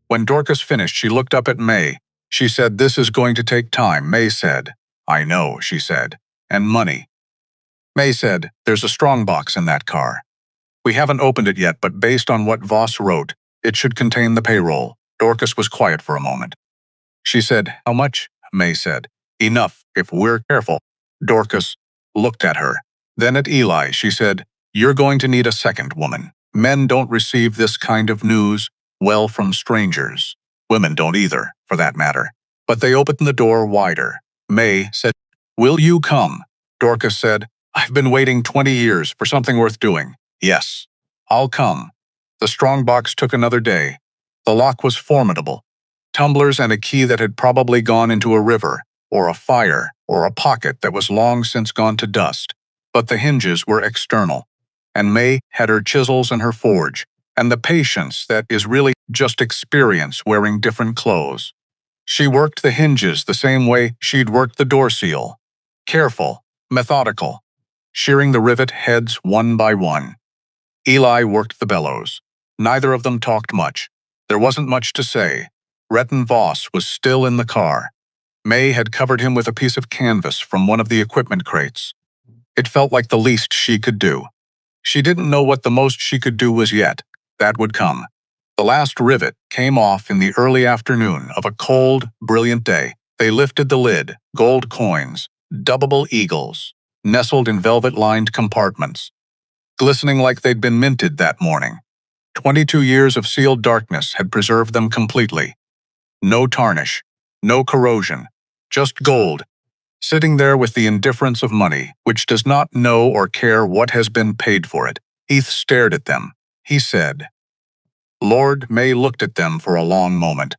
S1: When Dorcas finished, she looked up at May. She said, "This is going to take time." May said, "I know," she said, "and money." May said, "There's a strong box in that car. We haven't opened it yet, but based on what Voss wrote, it should contain the payroll." Dorcas was quiet for a moment. She said, "How much?" May said, "Enough, if we're careful." Dorcas looked at her. Then at Eli, she said, "You're going to need a second woman. Men don't receive this kind of news well from strangers. Women don't either, for that matter." But they opened the door wider. May said, "Will you come?" Dorcas said, "I've been waiting 20 years for something worth doing. Yes, I'll come." The strongbox took another day. The lock was formidable. Tumblers and a key that had probably gone into a river, or a fire, or a pocket that was long since gone to dust. But the hinges were external, and May had her chisels and her forge, and the patience that is really just experience wearing different clothes. She worked the hinges the same way she'd worked the door seal. Careful, methodical, shearing the rivet heads one by one. Eli worked the bellows. Neither of them talked much. There wasn't much to say. Retton Voss was still in the car. May had covered him with a piece of canvas from one of the equipment crates. It felt like the least she could do. She didn't know what the most she could do was yet. That would come. The last rivet came off in the early afternoon of a cold, brilliant day. They lifted the lid, gold coins, dubbable eagles, nestled in velvet-lined compartments, glistening like they'd been minted that morning. 22 years of sealed darkness had preserved them completely. No tarnish, no corrosion, just gold, sitting there with the indifference of money, which does not know or care what has been paid for it. Heath stared at them. He said, "Lord." May looked at them for a long moment.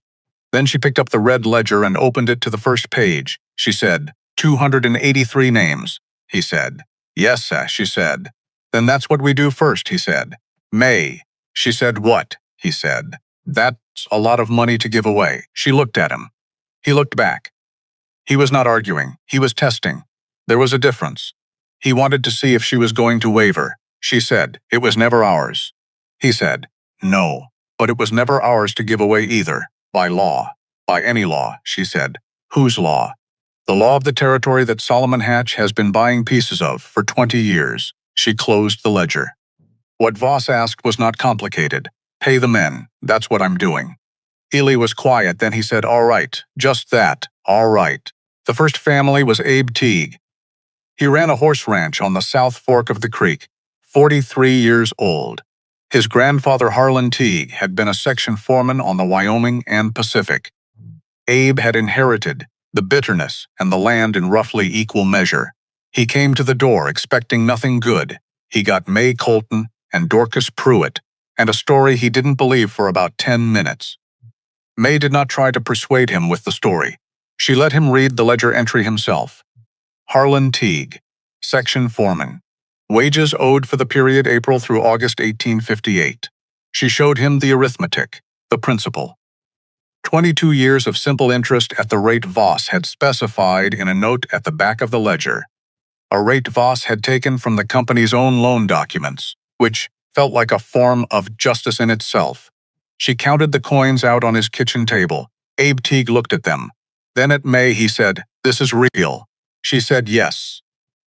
S1: Then she picked up the red ledger and opened it to the first page. She said, 283 names, he said. "Yes, sir," she said. "Then that's what we do first," he said. "May." She said, "What?" he said. "That's a lot of money to give away." She looked at him. He looked back. He was not arguing. He was testing. There was a difference. He wanted to see if she was going to waver. She said, "It was never ours." He said, "No, but it was never ours to give away either. By law. By any law," she said. "Whose law?" "The law of the territory that Solomon Hatch has been buying pieces of for 20 years. She closed the ledger. What Voss asked was not complicated. "Pay the men. That's what I'm doing." Ely was quiet, then he said, "All right, just that, all right." The first family was Abe Teague. He ran a horse ranch on the South Fork of the creek, 43 years old. His grandfather Harlan Teague had been a section foreman on the Wyoming and Pacific. Abe had inherited the bitterness and the land in roughly equal measure. He came to the door expecting nothing good. He got May Colton and Dorcas Pruitt, and a story he didn't believe for about 10 minutes. May did not try to persuade him with the story. She let him read the ledger entry himself. Harlan Teague, section foreman. Wages owed for the period April through August 1858. She showed him the arithmetic, the principal. 22 years of simple interest at the rate Voss had specified in a note at the back of the ledger. A rate Voss had taken from the company's own loan documents, which felt like a form of justice in itself. She counted the coins out on his kitchen table. Abe Teague looked at them. Then at May he said, "This is real." She said, "Yes."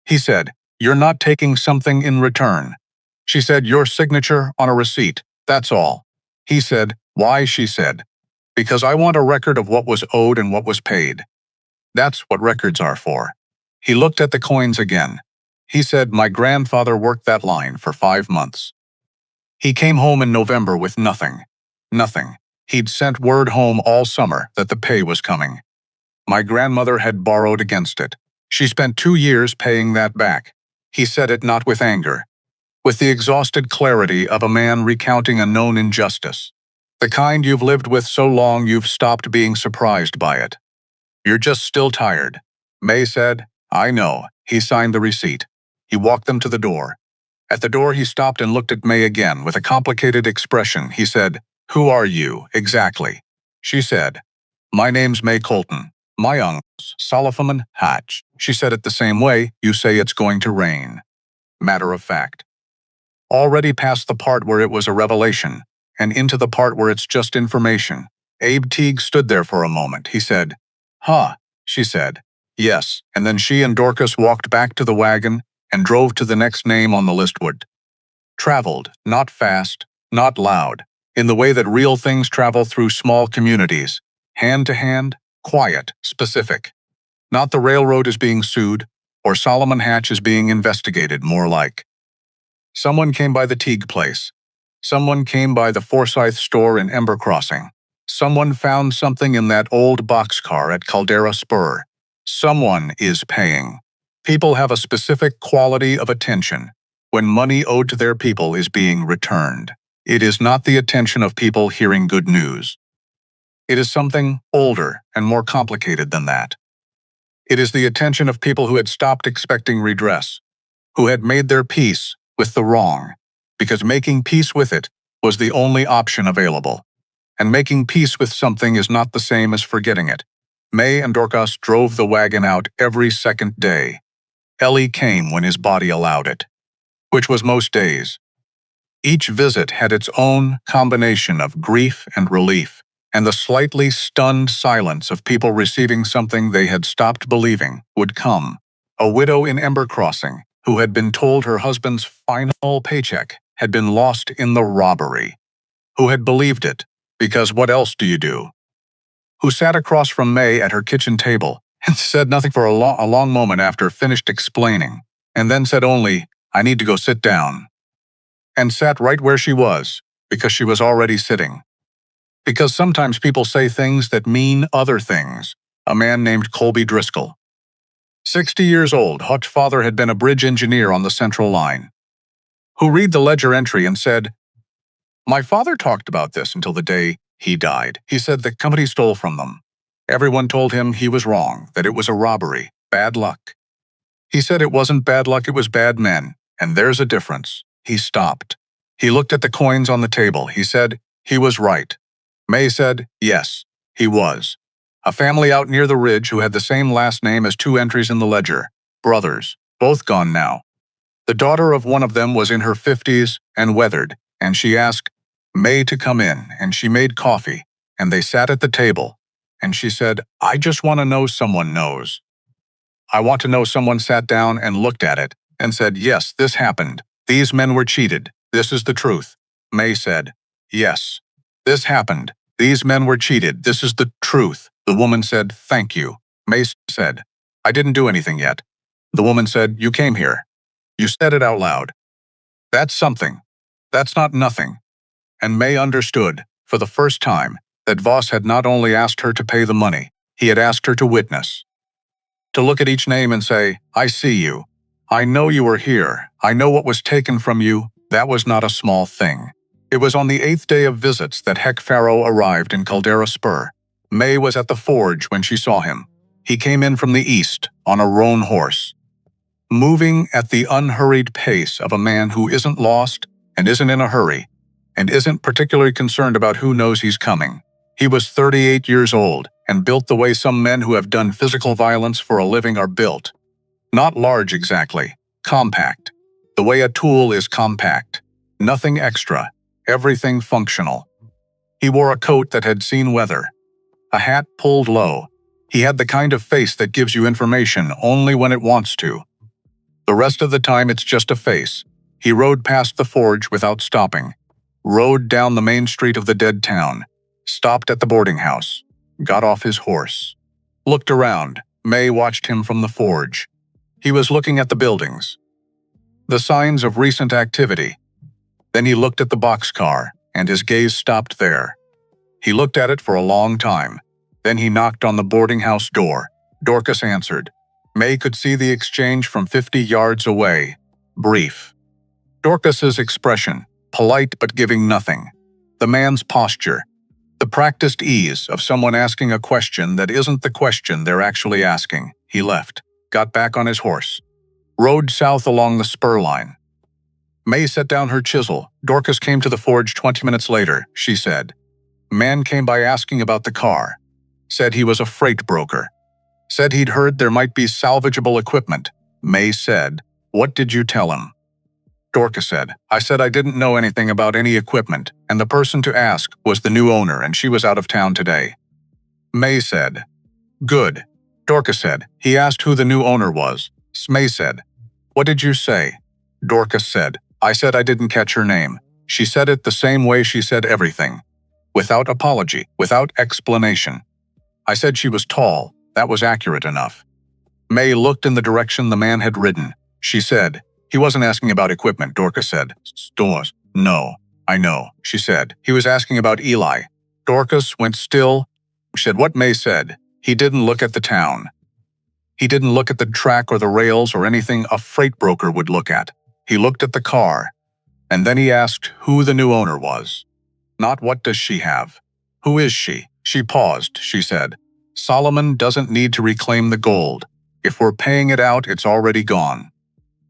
S1: He said, "You're not taking something in return." She said, "Your signature on a receipt, that's all." He said, "Why?" She said, "Because I want a record of what was owed and what was paid. That's what records are for." He looked at the coins again. He said, "My grandfather worked that line for 5 months." He came home in November with nothing. Nothing. He'd sent word home all summer that the pay was coming. My grandmother had borrowed against it. She spent 2 years paying that back. He said it not with anger, with the exhausted clarity of a man recounting a known injustice. The kind you've lived with so long you've stopped being surprised by it. You're just still tired. May said, I know. He signed the receipt. He walked them to the door. At the door he stopped and looked at May again with a complicated expression. He said, Who are you, exactly? She said, My name's May Colton. My uncle's Solomon Hatch. She said it the same way you say it's going to rain. Matter of fact. Already past the part where it was a revelation, and into the part where it's just information. Abe Teague stood there for a moment. He said, Huh, she said. Yes, and then she and Dorcas walked back to the wagon and drove to the next name on the listwood. Traveled, not fast, not loud, in the way that real things travel through small communities, hand to hand, quiet, specific. Not the railroad is being sued, or Solomon Hatch is being investigated, more like. Someone came by the Teague place. Someone came by the Forsyth store in Ember Crossing. Someone found something in that old boxcar at Caldera Spur. Someone is paying. People have a specific quality of attention when money owed to their people is being returned. It is not the attention of people hearing good news. It is something older and more complicated than that. It is the attention of people who had stopped expecting redress, who had made their peace with the wrong, because making peace with it was the only option available. And making peace with something is not the same as forgetting it. May and Dorcas drove the wagon out every second day. Ellie came when his body allowed it, which was most days. Each visit had its own combination of grief and relief, and the slightly stunned silence of people receiving something they had stopped believing would come. A widow in Ember Crossing, who had been told her husband's final paycheck had been lost in the robbery, who had believed it, because what else do you do? Who sat across from May at her kitchen table and said nothing for a long moment after finished explaining, and then said only, I need to go sit down. And sat right where she was, because she was already sitting. Because sometimes people say things that mean other things. A man named Colby Driscoll. 60 years old, Hutch's father had been a bridge engineer on the Central Line, who read the ledger entry and said, My father talked about this until the day he died. He said the company stole from them. Everyone told him he was wrong, that it was a robbery, bad luck. He said it wasn't bad luck, it was bad men, and there's a difference. He stopped. He looked at the coins on the table. He said he was right. May said, yes, he was. A family out near the ridge who had the same last name as 2 entries in the ledger. Brothers, both gone now. The daughter of one of them was in her 50s and weathered, and she asked May to come in, and she made coffee, and they sat at the table, and she said, I just want to know someone knows. I want to know someone sat down and looked at it and said, yes, this happened. These men were cheated. This is the truth. May said, yes, this happened. These men were cheated. This is the truth. The woman said, thank you. May said, I didn't do anything yet. The woman said, you came here. You said it out loud. That's something. That's not nothing. And May understood, for the first time, that Voss had not only asked her to pay the money, he had asked her to witness. To look at each name and say, I see you. I know you were here. I know what was taken from you. That was not a small thing. It was on the 8th day of visits that Heck Farrow arrived in Caldera Spur. May was at the forge when she saw him. He came in from the east on a roan horse, moving at the unhurried pace of a man who isn't lost and isn't in a hurry and isn't particularly concerned about who knows he's coming. He was 38 years old and built the way some men who have done physical violence for a living are built. Not large exactly, compact. The way a tool is compact. Nothing extra, everything functional. He wore a coat that had seen weather, a hat pulled low. He had the kind of face that gives you information only when it wants to. The rest of the time it's just a face. He rode past the forge without stopping, rode down the main street of the dead town, stopped at the boarding house, got off his horse, looked around. May watched him from the forge. He was looking at the buildings, the signs of recent activity. Then he looked at the boxcar, and his gaze stopped there. He looked at it for a long time. Then he knocked on the boarding house door. Dorcas answered. May could see the exchange from 50 yards away. Brief. Dorcas's expression, polite but giving nothing. The man's posture. The practiced ease of someone asking a question that isn't the question they're actually asking. He left, got back on his horse, rode south along the spur line. May set down her chisel. Dorcas came to the forge 20 minutes later, she said. Man came by asking about the car. Said he was a freight broker. Said he'd heard there might be salvageable equipment. May said, What did you tell him? Dorcas said, I said I didn't know anything about any equipment, and the person to ask was the new owner, and she was out of town today. May said, Good. Dorcas said, He asked who the new owner was. May said, What did you say? Dorcas said, I said I didn't catch her name. She said it the same way she said everything. Without apology, without explanation. I said she was tall. That was accurate enough. May looked in the direction the man had ridden. She said, He wasn't asking about equipment, Dorcas said. Stores. No, I know, she said. He was asking about Eli. Dorcas went still. She said what May said. He didn't look at the town. He didn't look at the track or the rails or anything a freight broker would look at. He looked at the car. And then he asked who the new owner was. Not what does she have. Who is she? She paused, she said. Solomon doesn't need to reclaim the gold. If we're paying it out, it's already gone.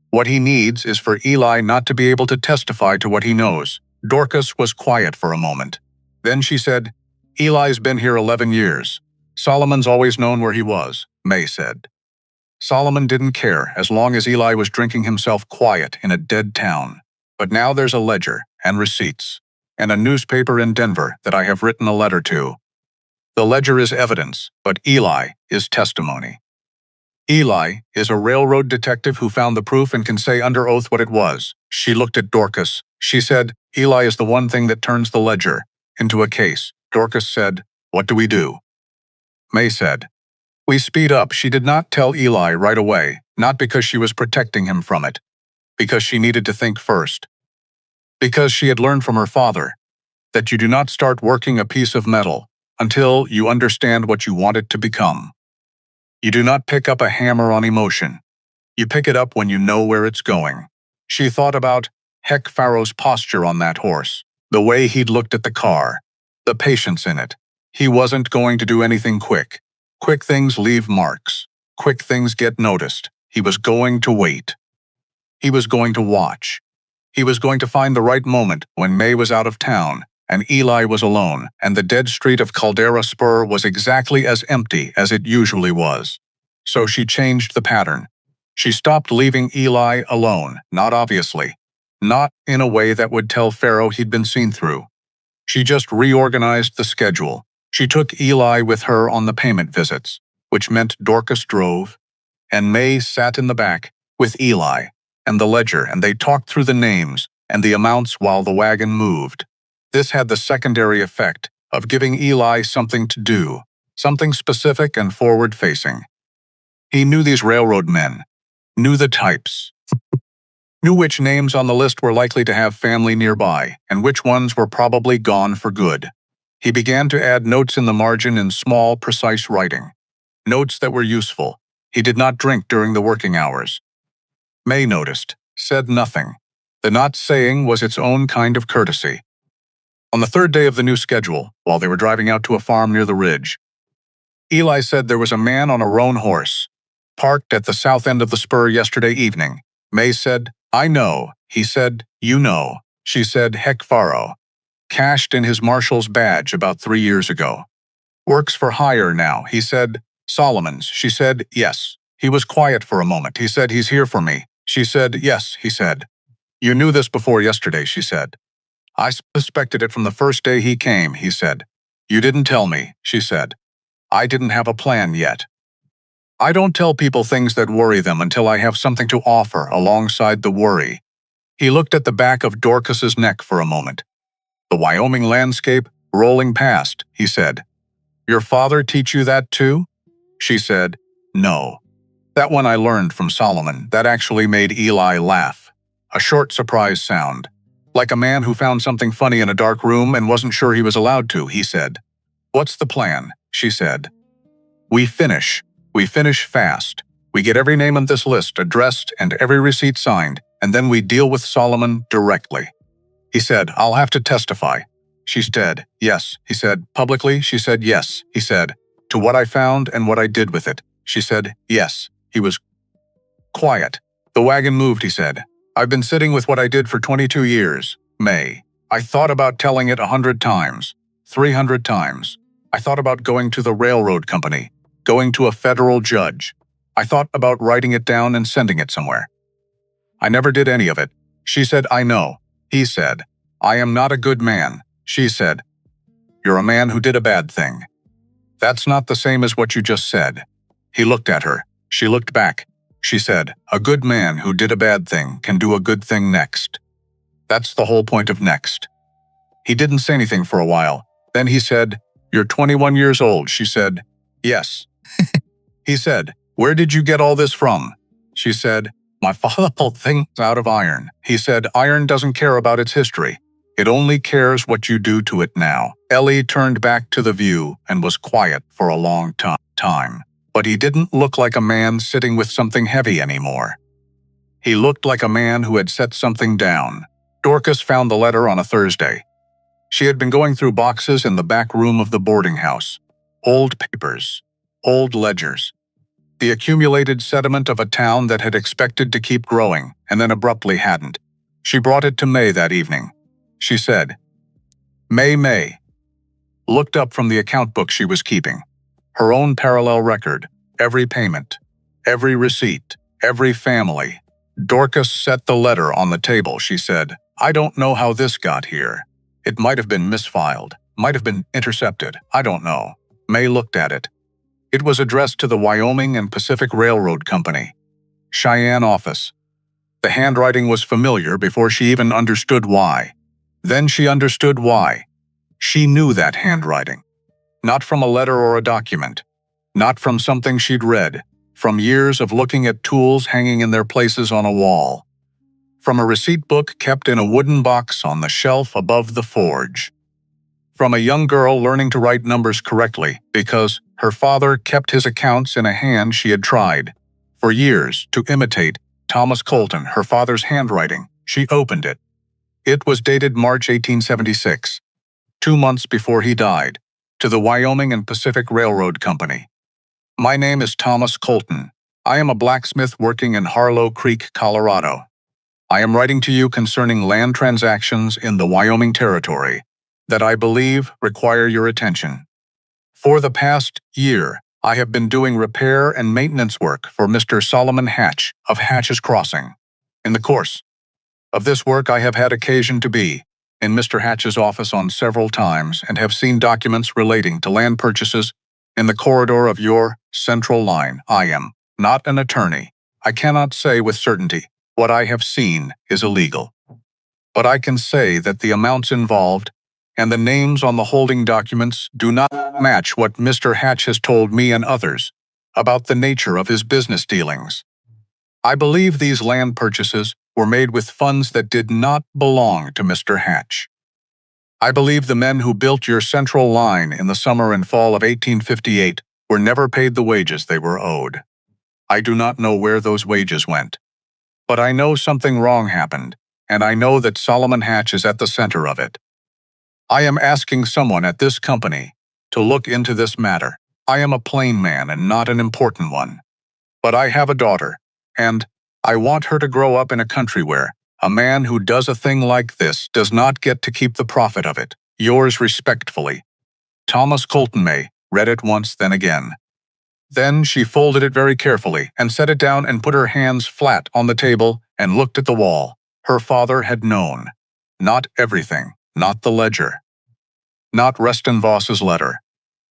S1: What he needs is for Eli not to be able to testify to what he knows. Dorcas was quiet for a moment. Then she said, Eli's been here 11 years. Solomon's always known where he was, May said. Solomon didn't care as long as Eli was drinking himself quiet in a dead town. But now there's a ledger and receipts, and a newspaper in Denver that I have written a letter to. The ledger is evidence, but Eli is testimony. Eli is a railroad detective who found the proof and can say under oath what it was. She looked at Dorcas. She said, Eli is the one thing that turns the ledger into a case. Dorcas said, What do we do? May said, We speed up. She did not tell Eli right away, not because she was protecting him from it, because she needed to think first. Because she had learned from her father that you do not start working a piece of metal until you understand what you want it to become. You do not pick up a hammer on emotion. You pick it up when you know where it's going. She thought about Heck Farrow's posture on that horse, the way he'd looked at the car, the patience in it. He wasn't going to do anything quick. Quick things leave marks. Quick things get noticed. He was going to wait. He was going to watch. He was going to find the right moment when May was out of town and Eli was alone, and the dead street of Caldera Spur was exactly as empty as it usually was. So she changed the pattern. She stopped leaving Eli alone, not obviously, not in a way that would tell Farrow he'd been seen through. She just reorganized the schedule. She took Eli with her on the payment visits, which meant Dorcas drove, and May sat in the back with Eli and the ledger, and they talked through the names and the amounts while the wagon moved. This had the secondary effect of giving Eli something to do, something specific and forward-facing. He knew these railroad men, knew the types, knew which names on the list were likely to have family nearby and which ones were probably gone for good. He began to add notes in the margin in small, precise writing, notes that were useful. He did not drink during the working hours. May noticed, said nothing. The not saying was its own kind of courtesy. On the third day of the new schedule, while they were driving out to a farm near the ridge, Eli said there was a man on a roan horse, parked at the south end of the spur yesterday evening. May said, I know. He said, you know. She said, Heck Farrow. Cashed in his marshal's badge about 3 years ago. Works for hire now. He said, Solomon's. She said, yes. He was quiet for a moment. He said, he's here for me. She said, yes, he said. You knew this before yesterday, she said. I suspected it from the first day he came, he said. You didn't tell me, she said. I didn't have a plan yet. I don't tell people things that worry them until I have something to offer alongside the worry. He looked at the back of Dorcas's neck for a moment. The Wyoming landscape rolling past, he said. Your father teach you that too? She said, no. That one I learned from Solomon. That actually made Eli laugh. A short surprise sound. Like a man who found something funny in a dark room and wasn't sure he was allowed to, he said. What's the plan? She said. We finish. We finish fast. We get every name on this list addressed and every receipt signed, and then we deal with Solomon directly. He said, I'll have to testify. She said, yes. He said, publicly? She said, yes. He said, to what I found and what I did with it. She said, yes. He was quiet. The wagon moved, he said. I've been sitting with what I did for 22 years, May. I thought about telling it 100 times, 300 times. I thought about going to the railroad company, going to a federal judge. I thought about writing it down and sending it somewhere. I never did any of it. She said, I know. He said, I am not a good man. She said, you're a man who did a bad thing. That's not the same as what you just said. He looked at her. She looked back. She said, a good man who did a bad thing can do a good thing next. That's the whole point of next. He didn't say anything for a while. Then he said, you're 21 years old. She said, yes. He said, where did you get all this from? She said, my father pulled things out of iron. He said, iron doesn't care about its history. It only cares what you do to it now. Ellie turned back to the view and was quiet for a long time. But he didn't look like a man sitting with something heavy anymore. He looked like a man who had set something down. Dorcas found the letter on a Thursday. She had been going through boxes in the back room of the boarding house. Old papers, old ledgers. The accumulated sediment of a town that had expected to keep growing and then abruptly hadn't. She brought it to May that evening. She said, May, looked up from the account book she was keeping. Her own parallel record, every payment, every receipt, every family. Dorcas set the letter on the table. She said, I don't know how this got here. It might have been misfiled, might have been intercepted, I don't know. May looked at it. It was addressed to the Wyoming and Pacific Railroad Company, Cheyenne office. The handwriting was familiar before she even understood why. Then she understood why. She knew that handwriting. Not from a letter or a document. Not from something she'd read. From years of looking at tools hanging in their places on a wall. From a receipt book kept in a wooden box on the shelf above the forge. From a young girl learning to write numbers correctly because her father kept his accounts in a hand she had tried, for years, to imitate Thomas Colton, her father's handwriting. She opened it. It was dated March 1876, 2 months before he died, to the Wyoming and Pacific Railroad Company. My name is Thomas Colton. I am a blacksmith working in Harlow Creek, Colorado. I am writing to you concerning land transactions in the Wyoming Territory that I believe require your attention. For the past year, I have been doing repair and maintenance work for Mr. Solomon Hatch of Hatch's Crossing. In the course of this work, I have had occasion to be in Mr. Hatch's office on several times and have seen documents relating to land purchases in the corridor of your central line. I am not an attorney. I cannot say with certainty what I have seen is illegal. But I can say that the amounts involved and the names on the holding documents do not match what Mr. Hatch has told me and others about the nature of his business dealings. I believe these land purchases were made with funds that did not belong to Mr. Hatch. I believe the men who built your central line in the summer and fall of 1858 were never paid the wages they were owed. I do not know where those wages went. But I know something wrong happened, and I know that Solomon Hatch is at the center of it. I am asking someone at this company to look into this matter. I am a plain man and not an important one. But I have a daughter, and I want her to grow up in a country where a man who does a thing like this does not get to keep the profit of it. Yours respectfully, Thomas Colton. May read it once, then again. Then she folded it very carefully and set it down and put her hands flat on the table and looked at the wall. Her father had known. Not everything, not the ledger, not Reston Voss's letter,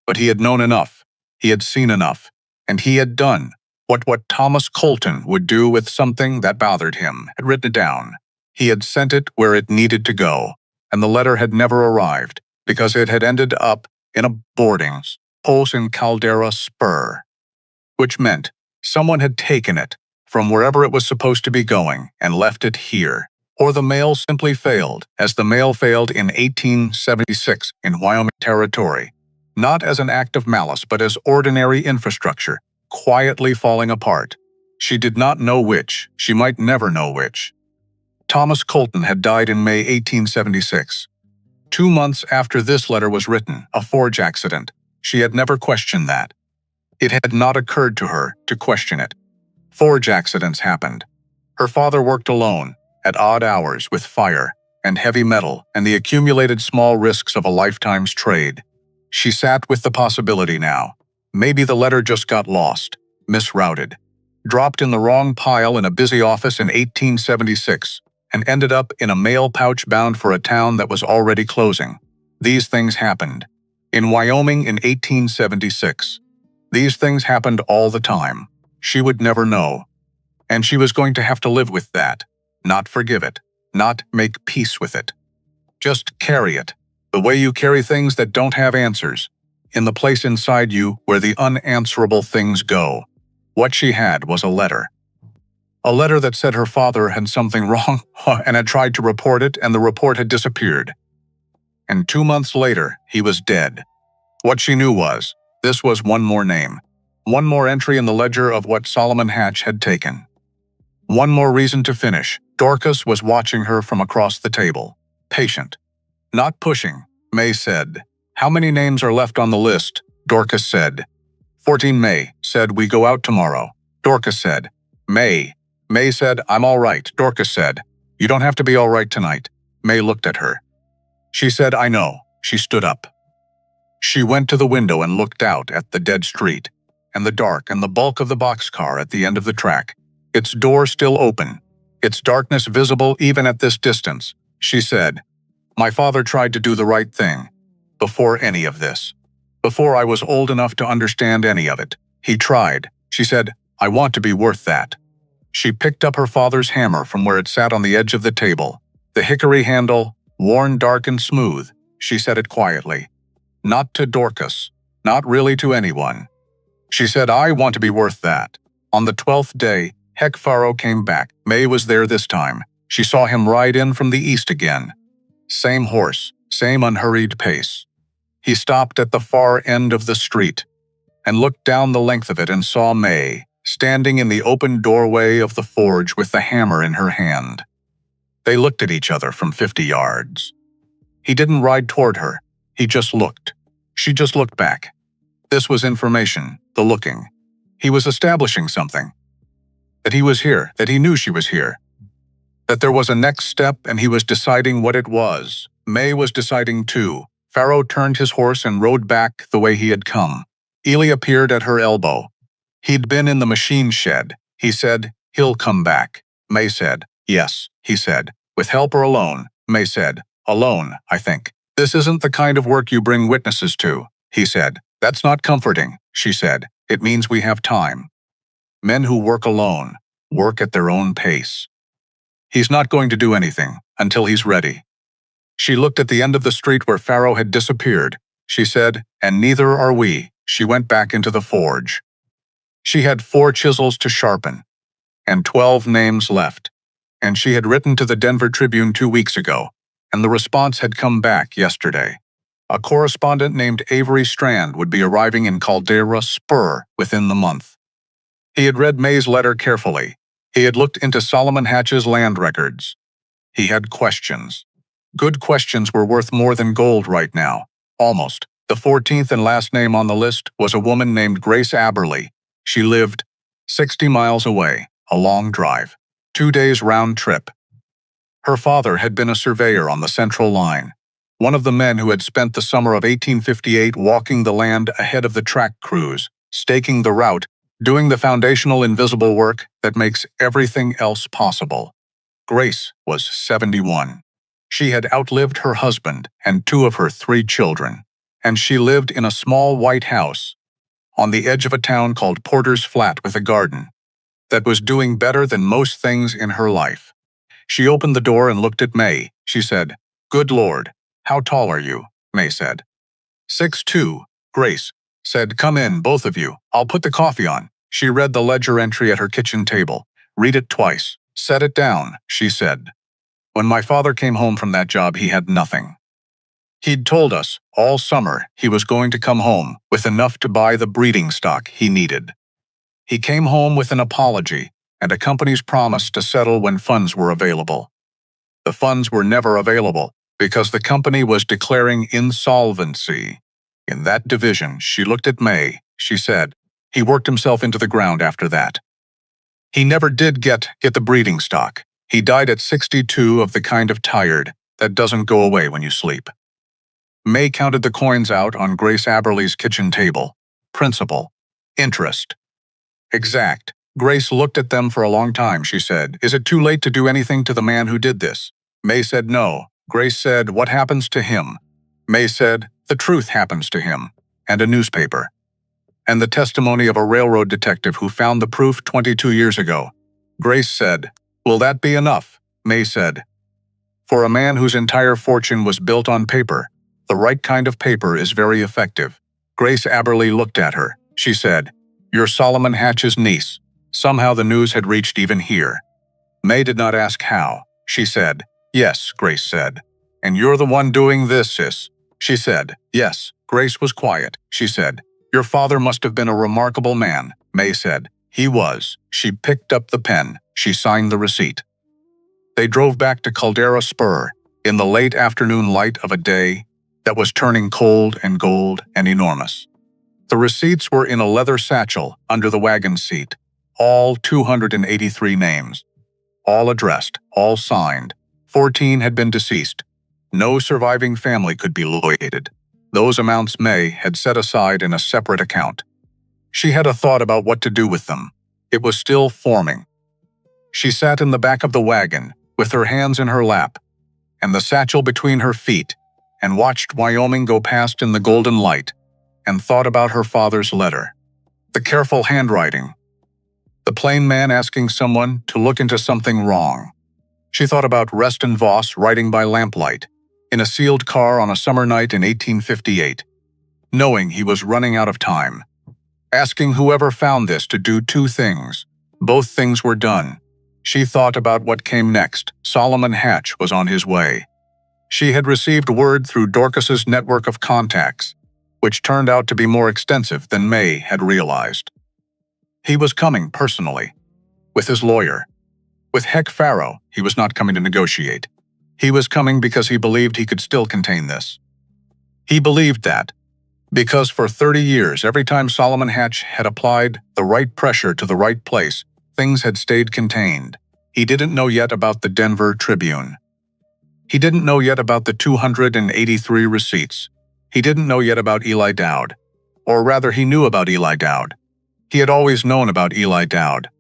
S1: but he had known enough, he had seen enough, and he had done what Thomas Colton would do with something that bothered him, had written it down. He had sent it where it needed to go, and the letter had never arrived because it had ended up in a boarding house in Caldera Spur, which meant someone had taken it from wherever it was supposed to be going and left it here. Or the mail simply failed, as the mail failed in 1876 in Wyoming Territory, not as an act of malice but as ordinary infrastructure, quietly falling apart. She did not know which. She might never know which. Thomas Colton had died in May 1876. 2 months after this letter was written, a forge accident. She had never questioned that. It had not occurred to her to question it. Forge accidents happened. Her father worked alone, at odd hours, with fire and heavy metal and the accumulated small risks of a lifetime's trade. She sat with the possibility now. Maybe the letter just got lost, misrouted, dropped in the wrong pile in a busy office in 1876, and ended up in a mail pouch bound for a town that was already closing. These things happened. In Wyoming in 1876. These things happened all the time. She would never know. And she was going to have to live with that. Not forgive it. Not make peace with it. Just carry it. The way you carry things that don't have answers. In the place inside you where the unanswerable things go. What she had was a letter. A letter that said her father had something wrong and had tried to report it, and the report had disappeared. And 2 months later, he was dead. What she knew was, this was one more name. One more entry in the ledger of what Solomon Hatch had taken. One more reason to finish. Dorcas was watching her from across the table. Patient. Not pushing, May said. How many names are left on the list? Dorcas said. 14. May said, we go out tomorrow. Dorcas said. May said, I'm all right. Dorcas said, you don't have to be all right tonight. May looked at her. She said, I know. She stood up. She went to the window and looked out at the dead street, and the dark and the bulk of the boxcar at the end of the track, its door still open, its darkness visible even at this distance. She said, my father tried to do the right thing. Before any of this. Before I was old enough to understand any of it. He tried. She said, I want to be worth that. She picked up her father's hammer from where it sat on the edge of the table. The hickory handle, worn dark and smooth. She said it quietly. Not to Dorcas. Not really to anyone. She said, I want to be worth that. On the 12th day, Heck Faro came back. May was there this time. She saw him ride in from the east again. Same horse, same unhurried pace. He stopped at the far end of the street and looked down the length of it and saw May, standing in the open doorway of the forge with the hammer in her hand. They looked at each other from 50 yards. He didn't ride toward her. He just looked. She just looked back. This was information, the looking. He was establishing something. That he was here, that he knew she was here. That there was a next step and he was deciding what it was. May was deciding too. Faro turned his horse and rode back the way he had come. Ely appeared at her elbow. He'd been in the machine shed. He said, he'll come back. May said, yes, he said. With help or alone? May said, alone, I think. This isn't the kind of work you bring witnesses to, he said. That's not comforting, she said. It means we have time. Men who work alone, work at their own pace. He's not going to do anything until he's ready. She looked at the end of the street where Faro had disappeared. She said, and neither are we. She went back into the forge. She had 4 chisels to sharpen, and 12 names left. And she had written to the Denver Tribune 2 weeks ago, and the response had come back yesterday. A correspondent named Avery Strand would be arriving in Caldera Spur within the month. He had read May's letter carefully. He had looked into Solomon Hatch's land records. He had questions. Good questions were worth more than gold right now. Almost. The 14th and last name on the list was a woman named Grace Aberly. She lived 60 miles away, a long drive, 2 days round trip. Her father had been a surveyor on the Central Line, one of the men who had spent the summer of 1858 walking the land ahead of the track crews, staking the route, doing the foundational invisible work that makes everything else possible. Grace was 71. She had outlived her husband and 2 of her 3 children, and she lived in a small white house on the edge of a town called Porter's Flat with a garden that was doing better than most things in her life. She opened the door and looked at May. She said, "Good Lord, how tall are you?" May said. 6'2". Grace said, "Come in, both of you. I'll put the coffee on." She read the ledger entry at her kitchen table. "Read it twice. Set it down," she said. When my father came home from that job, he had nothing. He'd told us all summer he was going to come home with enough to buy the breeding stock he needed. He came home with an apology and a company's promise to settle when funds were available. The funds were never available because the company was declaring insolvency. In that division, she looked at May. She said, he worked himself into the ground after that. He never did get the breeding stock. He died at 62 of the kind of tired that doesn't go away when you sleep. May counted the coins out on Grace Aberley's kitchen table. Principal. Interest. Exact. Grace looked at them for a long time. She said, is it too late to do anything to the man who did this? May said no. Grace said, what happens to him? May said, the truth happens to him. And a newspaper. And the testimony of a railroad detective who found the proof 22 years ago. Grace said, will that be enough? May said, for a man whose entire fortune was built on paper, the right kind of paper is very effective. Grace Aberley looked at her. She said, you're Solomon Hatch's niece. Somehow the news had reached even here. May did not ask how. She said, yes, Grace said. And you're the one doing this, sis. She said, yes. Grace was quiet. She said, your father must have been a remarkable man. May said, he was. She picked up the pen. She signed the receipt. They drove back to Caldera Spur in the late afternoon light of a day that was turning cold and gold and enormous. The receipts were in a leather satchel under the wagon seat. All 283 names. All addressed, all signed. 14 had been deceased. No surviving family could be located. Those amounts May had set aside in a separate account. She had a thought about what to do with them. It was still forming. She sat in the back of the wagon, with her hands in her lap, and the satchel between her feet, and watched Wyoming go past in the golden light, and thought about her father's letter. The careful handwriting. The plain man asking someone to look into something wrong. She thought about Reston Voss riding by lamplight, in a sealed car on a summer night in 1858, knowing he was running out of time. Asking whoever found this to do two things. Both things were done. She thought about what came next. Solomon Hatch was on his way. She had received word through Dorcas's network of contacts, which turned out to be more extensive than May had realized. He was coming personally, with his lawyer. With Heck Farrow, he was not coming to negotiate. He was coming because he believed he could still contain this. He believed that, because for 30 years, every time Solomon Hatch had applied the right pressure to the right place, things had stayed contained. He didn't know yet about the Denver Tribune. He didn't know yet about the 283 receipts. He didn't know yet about Eli Dowd. Or rather, he knew about Eli Dowd. He had always known about Eli Dowd.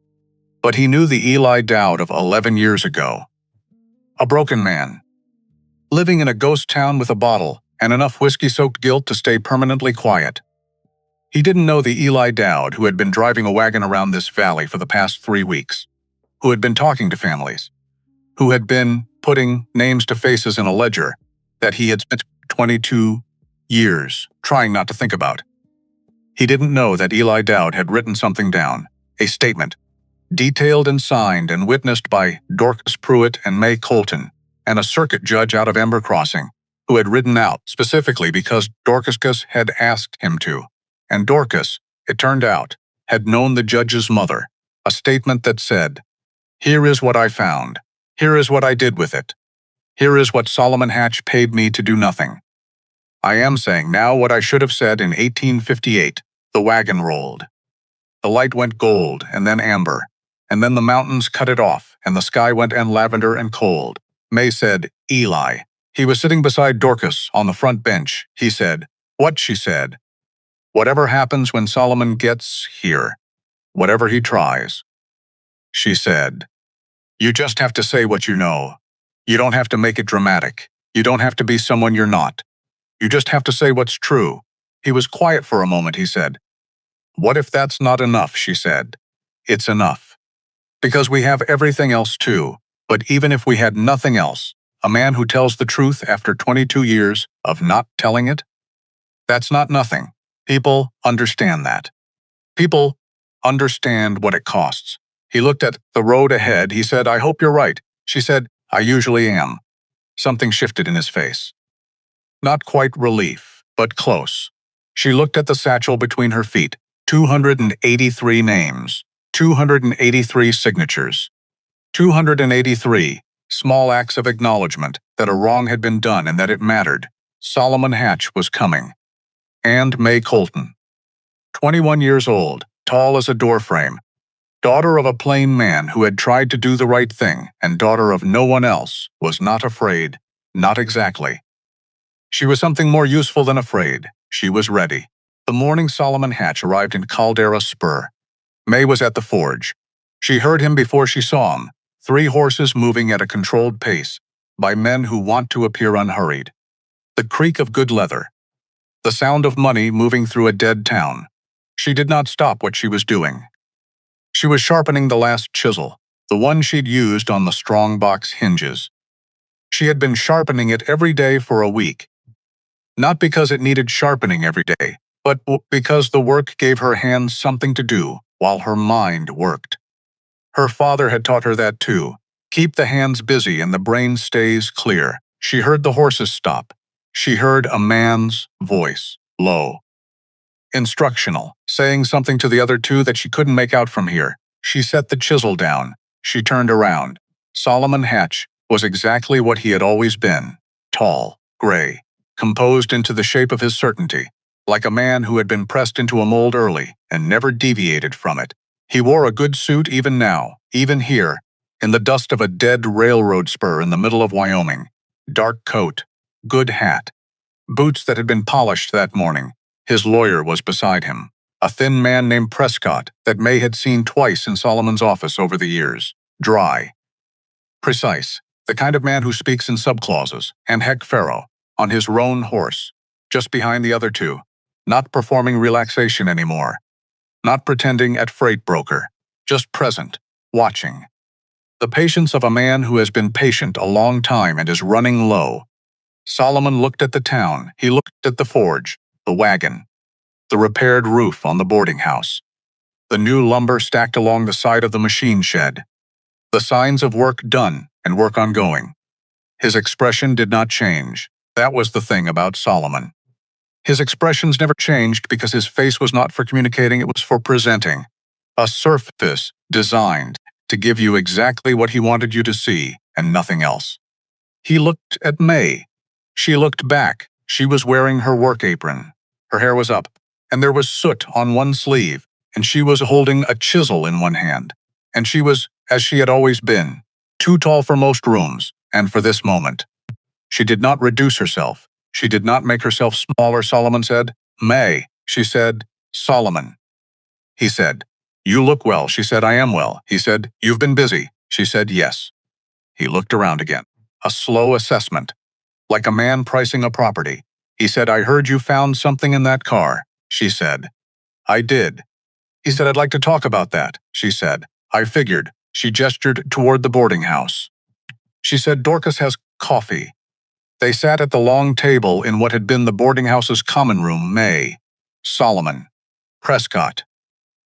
S1: But he knew the Eli Dowd of 11 years ago. A broken man. Living in a ghost town with a bottle and enough whiskey-soaked guilt to stay permanently quiet. He didn't know the Eli Dowd who had been driving a wagon around this valley for the past 3 weeks, who had been talking to families, who had been putting names to faces in a ledger that he had spent 22 years trying not to think about. He didn't know that Eli Dowd had written something down, a statement, detailed and signed and witnessed by Dorcas Pruitt and May Colton, and a circuit judge out of Ember Crossing, who had written out specifically because Dorcas had asked him to. And Dorcas, it turned out, had known the judge's mother, a statement that said, here is what I found. Here is what I did with it. Here is what Solomon Hatch paid me to do nothing. I am saying now what I should have said in 1858. The wagon rolled. The light went gold and then amber, and then the mountains cut it off, and the sky went lavender and cold. May said, Eli. He was sitting beside Dorcas on the front bench. He said, what? She said, whatever happens when Solomon gets here, whatever he tries. She said, you just have to say what you know. You don't have to make it dramatic. You don't have to be someone you're not. You just have to say what's true. He was quiet for a moment. He said, what if that's not enough? She said, it's enough. Because we have everything else too. But even if we had nothing else, a man who tells the truth after 22 years of not telling it, that's not nothing. People understand that. People understand what it costs. He looked at the road ahead. He said, I hope you're right. She said, I usually am. Something shifted in his face. Not quite relief, but close. She looked at the satchel between her feet. 283 names. 283 signatures. 283 small acts of acknowledgement that a wrong had been done and that it mattered. Solomon Hatch was coming. And May Colton. 21 years old, tall as a doorframe. Daughter of a plain man who had tried to do the right thing, and daughter of no one else, was not afraid. Not exactly. She was something more useful than afraid. She was ready. The morning Solomon Hatch arrived in Caldera Spur. May was at the forge. She heard him before she saw him, 3 horses moving at a controlled pace, by men who want to appear unhurried. The creak of good leather. The sound of money moving through a dead town. She did not stop what she was doing. She was sharpening the last chisel, the one she'd used on the strong box hinges. She had been sharpening it every day for a week. Not because it needed sharpening every day, but because the work gave her hands something to do while her mind worked. Her father had taught her that too. Keep the hands busy and the brain stays clear. She heard the horses stop. She heard a man's voice, low. Instructional, saying something to the other 2 that she couldn't make out from here. She set the chisel down. She turned around. Solomon Hatch was exactly what he had always been. Tall, gray, composed into the shape of his certainty, like a man who had been pressed into a mold early and never deviated from it. He wore a good suit even now, even here, in the dust of a dead railroad spur in the middle of Wyoming. Dark coat, good hat, boots that had been polished that morning. His lawyer was beside him, a thin man named Prescott that May had seen twice in Solomon's office over the years. Dry. Precise, the kind of man who speaks in subclauses, and Heck Farrow, on his roan horse, just behind the other 2, not performing relaxation anymore, not pretending at freight broker, just present, watching. The patience of a man who has been patient a long time and is running low. Solomon looked at the town, he looked at the forge, the wagon, the repaired roof on the boarding house, the new lumber stacked along the side of the machine shed, the signs of work done and work ongoing. His expression did not change. That was the thing about Solomon. His expressions never changed because his face was not for communicating, it was for presenting. A surface designed to give you exactly what he wanted you to see and nothing else. He looked at May. She looked back. She was wearing her work apron. Her hair was up, and there was soot on one sleeve, and she was holding a chisel in one hand. And she was, as she had always been, too tall for most rooms, and for this moment. She did not reduce herself. She did not make herself smaller, Solomon said. May, she said. Solomon. He said, you look well. She said, I am well. He said, you've been busy. She said, yes. He looked around again. A slow assessment. Like a man pricing a property. He said, I heard you found something in that car. She said, I did. He said, I'd like to talk about that. She said, I figured. She gestured toward the boarding house. She said, Dorcas has coffee. They sat at the long table in what had been the boarding house's common room. May, Solomon, Prescott.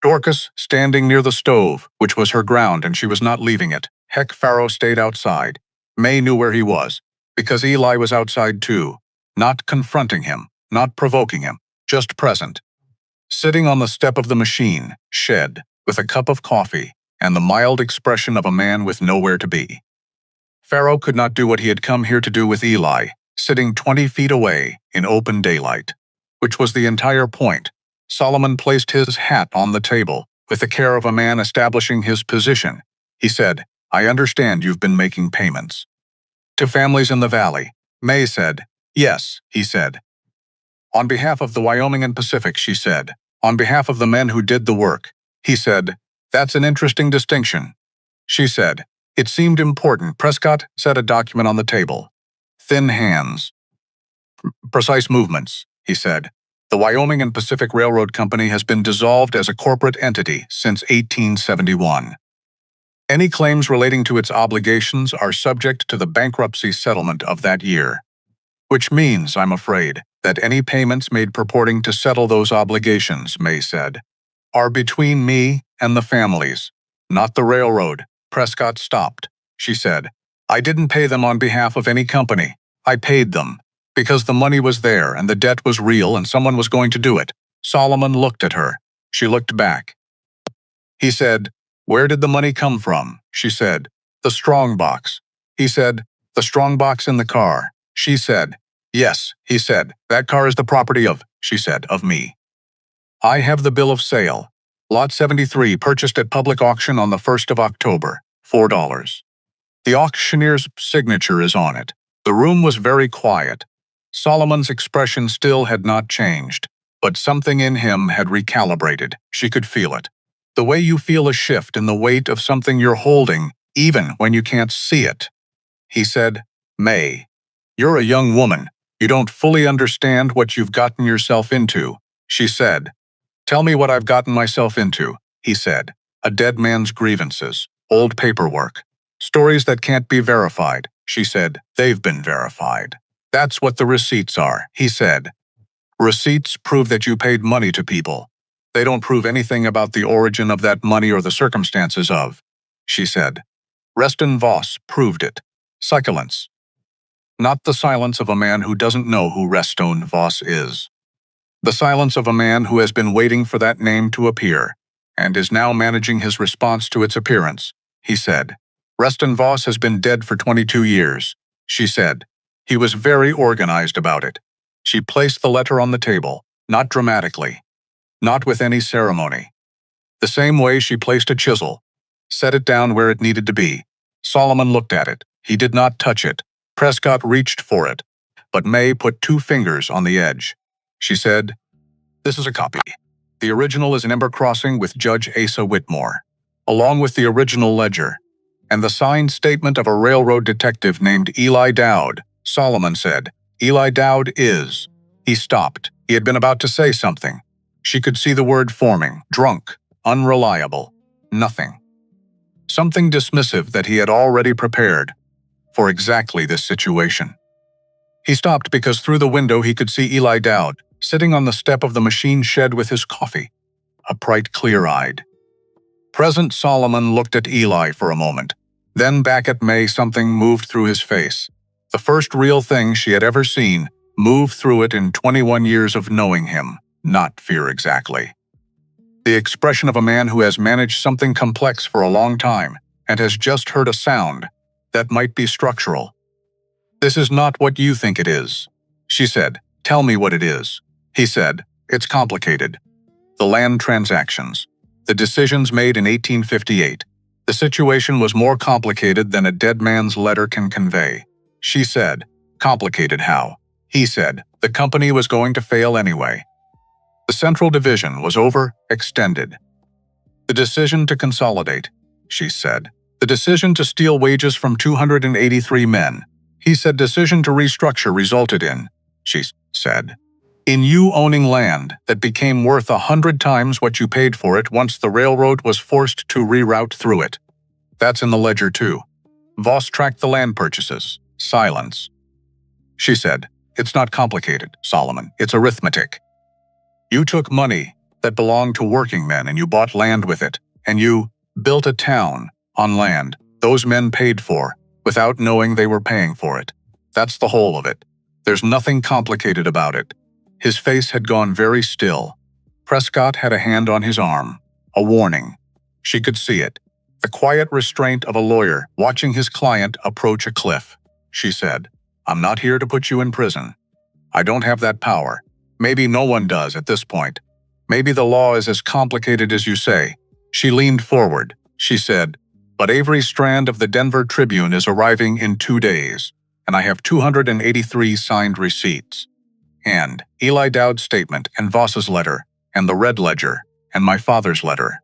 S1: Dorcas standing near the stove, which was her ground, and she was not leaving it. Heck Farrow stayed outside. May knew where he was, because Eli was outside too, not confronting him, not provoking him, just present. Sitting on the step of the machine, shed, with a cup of coffee, and the mild expression of a man with nowhere to be. Farrow could not do what he had come here to do with Eli, sitting 20 feet away in open daylight, which was the entire point. Solomon placed his hat on the table, with the care of a man establishing his position. He said, I understand you've been making payments. To families in the valley. May said, yes, he said. On behalf of the Wyoming and Pacific, she said. On behalf of the men who did the work. He said, that's an interesting distinction. She said, it seemed important. Prescott set a document on the table. Thin hands. Precise movements, he said. The Wyoming and Pacific Railroad Company has been dissolved as a corporate entity since 1871. Any claims relating to its obligations are subject to the bankruptcy settlement of that year. Which means, I'm afraid, that any payments made purporting to settle those obligations, May said, are between me and the families, not the railroad. Prescott stopped. She said, I didn't pay them on behalf of any company. I paid them because the money was there and the debt was real and someone was going to do it. Solomon looked at her. She looked back. He said, "Where did the money come from?" She said, "The strong box." He said, "The strong box in the car." She said, "Yes." He said, "That car is the property of," she said, "of me. I have the bill of sale. Lot 73 purchased at public auction on the 1st of October, $4. The auctioneer's signature is on it." The room was very quiet. Solomon's expression still had not changed, but something in him had recalibrated. She could feel it. The way you feel a shift in the weight of something you're holding, even when you can't see it. He said, "May, you're a young woman. You don't fully understand what you've gotten yourself into." She said, "Tell me what I've gotten myself into," he said. "A dead man's grievances, old paperwork, stories that can't be verified." She said, "They've been verified. That's what the receipts are," he said. "Receipts prove that you paid money to people. They don't prove anything about the origin of that money or the circumstances of," she said. "Reston Voss proved it. Silence. Not the silence of a man who doesn't know who Reston Voss is. The silence of a man who has been waiting for that name to appear, and is now managing his response to its appearance," he said. "Reston Voss has been dead for 22 years, she said. He was very organized about it." She placed the letter on the table, not dramatically, not with any ceremony. The same way she placed a chisel, set it down where it needed to be. Solomon looked at it. He did not touch it. Prescott reached for it, but May put 2 fingers on the edge. She said, "This is a copy. The original is in Ember Crossing with Judge Asa Whitmore, along with the original ledger, and the signed statement of a railroad detective named Eli Dowd." Solomon said, "Eli Dowd is." He stopped. He had been about to say something. She could see the word forming: drunk, unreliable, nothing. Something dismissive that he had already prepared for exactly this situation. He stopped because through the window he could see Eli Dowd, sitting on the step of the machine shed with his coffee, upright, clear-eyed. Present Solomon looked at Eli for a moment, then back at May. Something moved through his face. The first real thing she had ever seen move through it in 21 years of knowing him. Not fear exactly. The expression of a man who has managed something complex for a long time and has just heard a sound that might be structural. "This is not what you think it is," she said. "Tell me what it is." He said, "It's complicated. The land transactions, the decisions made in 1858. The situation was more complicated than a dead man's letter can convey." She said, "Complicated how?" He said, "The company was going to fail anyway. The Central Division was overextended. The decision to consolidate," she said. "The decision to steal wages from 283 men." He said, "Decision to restructure resulted in," she said, "in you owning land that became worth 100 times what you paid for it once the railroad was forced to reroute through it. That's in the ledger too." Voss tracked the land purchases. Silence. She said, "It's not complicated, Solomon. It's arithmetic. You took money that belonged to working men and you bought land with it, and you built a town on land those men paid for without knowing they were paying for it. That's the whole of it. There's nothing complicated about it." His face had gone very still. Prescott had a hand on his arm, a warning. She could see it. The quiet restraint of a lawyer watching his client approach a cliff. She said, "I'm not here to put you in prison. I don't have that power. Maybe no one does at this point. Maybe the law is as complicated as you say." She leaned forward. She said, "But Avery Strand of the Denver Tribune is arriving in 2 days, and I have 283 signed receipts. And Eli Dowd's statement, and Voss's letter, and the red ledger, and my father's letter."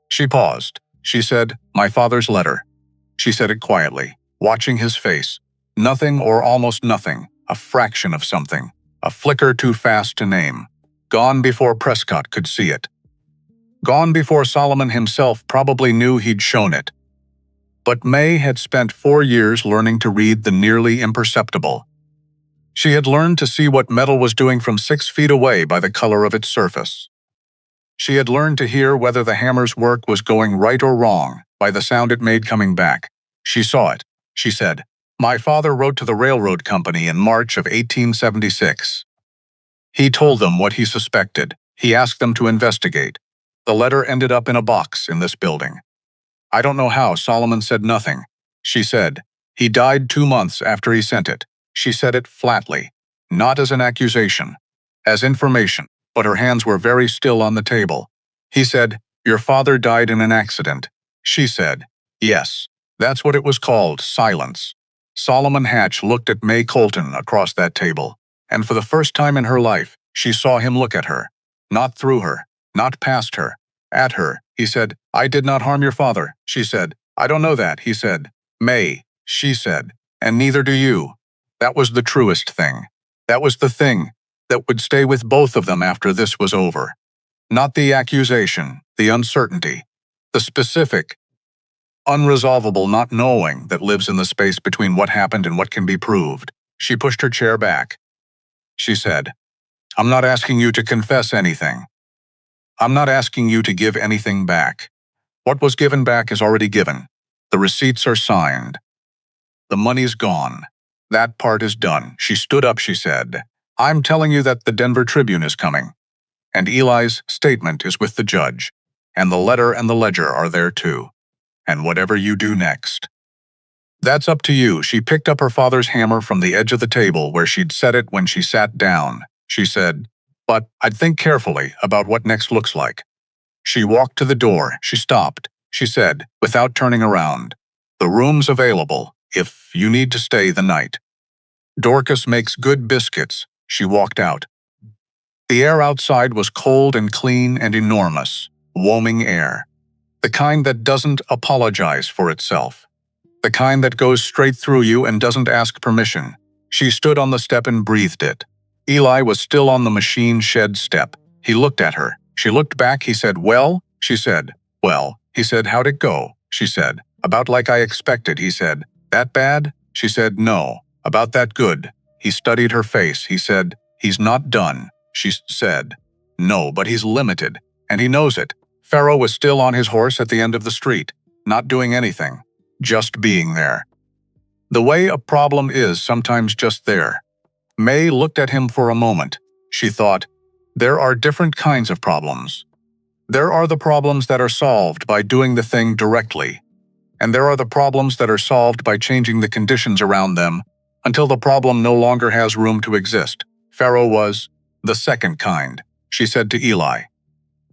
S1: She paused. She said, "My father's letter." She said it quietly, watching his face. Nothing or almost nothing, a fraction of something, a flicker too fast to name. Gone before Prescott could see it. Gone before Solomon himself probably knew he'd shown it. But May had spent 4 years learning to read the nearly imperceptible. She had learned to see what metal was doing from 6 feet away by the color of its surface. She had learned to hear whether the hammer's work was going right or wrong by the sound it made coming back. She saw it. she said. My father wrote to the railroad company in March of 1876. He told them what he suspected. He asked them to investigate. The letter ended up in a box in this building. I don't know how. Solomon said nothing. She said, he died 2 months after he sent it. She said it flatly, not as an accusation, as information, but her hands were very still on the table. He said, your father died in an accident. She said, yes, that's what it was called, silence. Solomon Hatch looked at May Colton across that table, and for the first time in her life, she saw him look at her. Not through her, not past her, at her. He said, I did not harm your father. She said, I don't know that. He said, May, she said, and neither do you. That was the truest thing. That was the thing that would stay with both of them after this was over. Not the accusation, the uncertainty, the specific, unresolvable not knowing that lives in the space between what happened and what can be proved. She pushed her chair back. She said, I'm not asking you to confess anything. I'm not asking you to give anything back. What was given back is already given. The receipts are signed. The money's gone. That part is done. She stood up, she said, I'm telling you that the Denver Tribune is coming. And Eli's statement is with the judge. And the letter and the ledger are there too. And whatever you do next. That's up to you. She picked up her father's hammer from the edge of the table where she'd set it when she sat down. She said, but I'd think carefully about what next looks like. She walked to the door. She stopped. She said, without turning around, the room's available if you need to stay the night. Dorcas makes good biscuits. She walked out. The air outside was cold and clean and enormous, woming air. The kind that doesn't apologize for itself. The kind that goes straight through you and doesn't ask permission. She stood on the step and breathed it. Eli was still on the machine shed step. He looked at her. She looked back. He said, well? She said, well. He said, how'd it go? She said, about like I expected. He said, that bad? She said, no. About that good. He studied her face. He said, he's not done. She said, no, but he's limited, and he knows it. Pharaoh was still on his horse at the end of the street, not doing anything, just being there. The way a problem is sometimes just there. May looked at him for a moment. She thought, there are different kinds of problems. There are the problems that are solved by doing the thing directly, and there are the problems that are solved by changing the conditions around them until the problem no longer has room to exist. Pharaoh was the second kind, she said to Eli.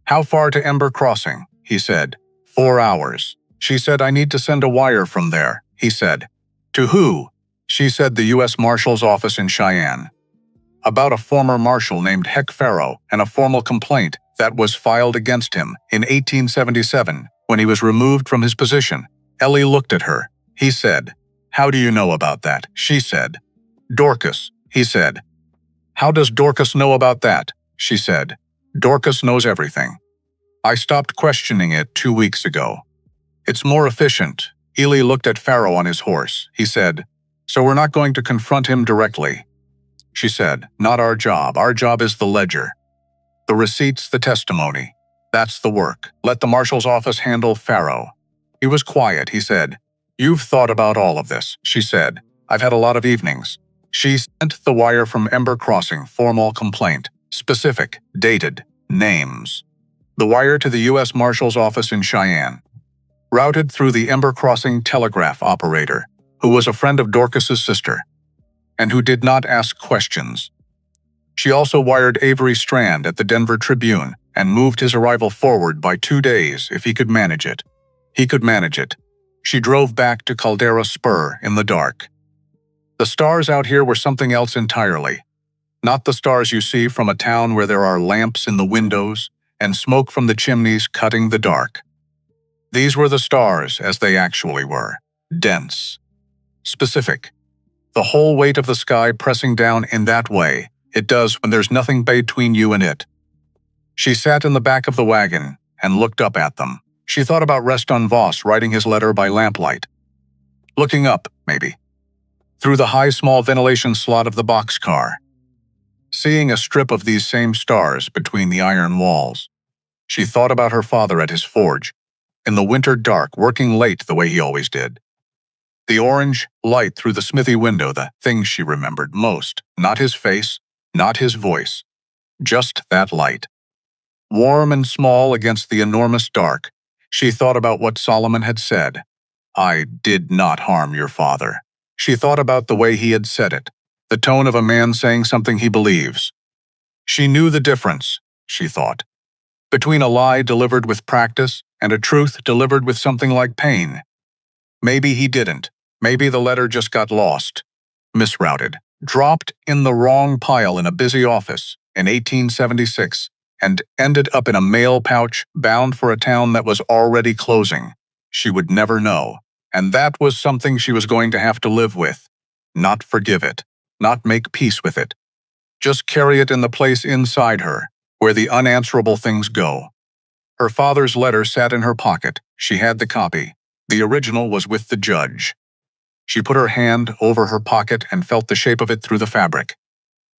S1: How far to Ember Crossing? He said. 4 hours. She said, I need to send a wire from there. He said. To who? She said, the U.S. Marshal's office in Cheyenne. About a former marshal named Heck Pharaoh and a formal complaint that was filed against him in 1877 when he was removed from his position. Ellie looked at her. He said, how do you know about that? She said. Dorcas, he said. How does Dorcas know about that? She said. Dorcas knows everything. I stopped questioning it 2 weeks ago. It's more efficient. Eli looked at Pharaoh on his horse. He said, so we're not going to confront him directly. She said, not our job. Our job is the ledger. The receipts, the testimony. That's the work. Let the marshal's office handle Pharaoh. He was quiet. He said, you've thought about all of this. She said, I've had a lot of evenings. She sent the wire from Ember Crossing, formal complaint, specific, dated, names. The wire to the U.S. Marshal's office in Cheyenne. Routed through the Ember Crossing telegraph operator, who was a friend of Dorcas's sister, and who did not ask questions. She also wired Avery Strand at the Denver Tribune and moved his arrival forward by 2 days if he could manage it. He could manage it. She drove back to Caldera Spur in the dark. The stars out here were something else entirely. Not the stars you see from a town where there are lamps in the windows and smoke from the chimneys cutting the dark. These were the stars as they actually were. Dense. Specific. The whole weight of the sky pressing down in that way it does when there's nothing between you and it. She sat in the back of the wagon and looked up at them. She thought about Reston Voss writing his letter by lamplight. Looking up, maybe. Through the high small ventilation slot of the boxcar. Seeing a strip of these same stars between the iron walls. She thought about her father at his forge, in the winter dark, working late the way he always did. The orange light through the smithy window, the thing she remembered most. Not his face, not his voice, just that light. Warm and small against the enormous dark, she thought about what Solomon had said. I did not harm your father. She thought about the way he had said it, the tone of a man saying something he believes. She knew the difference, she thought, between a lie delivered with practice and a truth delivered with something like pain. Maybe he didn't. Maybe the letter just got lost, misrouted, dropped in the wrong pile in a busy office in 1876, and ended up in a mail pouch bound for a town that was already closing. She would never know, and that was something she was going to have to live with. Not forgive it, not make peace with it. Just carry it in the place inside her, where the unanswerable things go. Her father's letter sat in her pocket. She had the copy. The original was with the judge. She put her hand over her pocket and felt the shape of it through the fabric.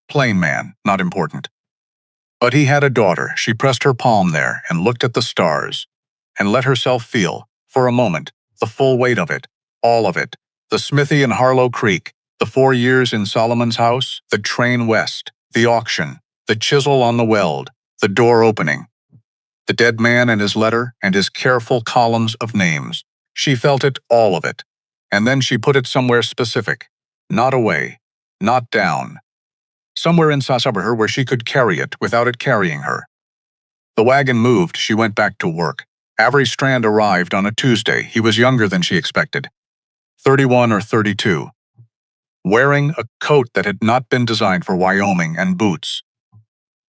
S1: Plain man, not important. But he had a daughter. She pressed her palm there and looked at the stars, and let herself feel, for a moment, the full weight of it, all of it. The smithy in Harlow Creek, the 4 years in Solomon's house, the train west, the auction, the chisel on the weld, the door opening, the dead man and his letter and his careful columns of names. She felt it, all of it. And then she put it somewhere specific. Not away, not down. Somewhere inside of her where she could carry it without it carrying her. The wagon moved. She went back to work. Avery Strand arrived on a Tuesday. He was younger than she expected. 31 or 32. Wearing a coat that had not been designed for Wyoming and boots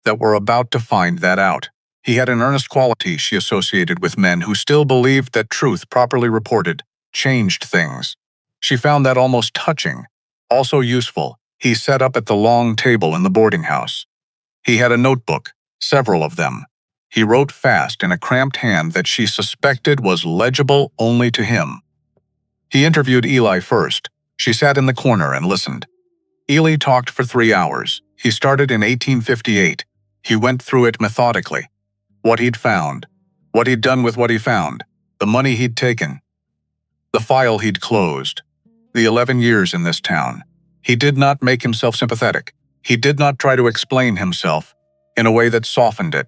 S1: that were about to find that out. He had an earnest quality she associated with men who still believed that truth properly reported changed things. She found that almost touching, also useful. He sat up at the long table in the boarding house. He had a notebook, several of them. He wrote fast in a cramped hand that she suspected was legible only to him. He interviewed Eli first. She sat in the corner and listened. Eli talked for 3 hours. He started in 1858. He went through it methodically. What he'd found, what he'd done with what he found, the money he'd taken, the file he'd closed, the 11 years in this town. He did not make himself sympathetic. He did not try to explain himself in a way that softened it.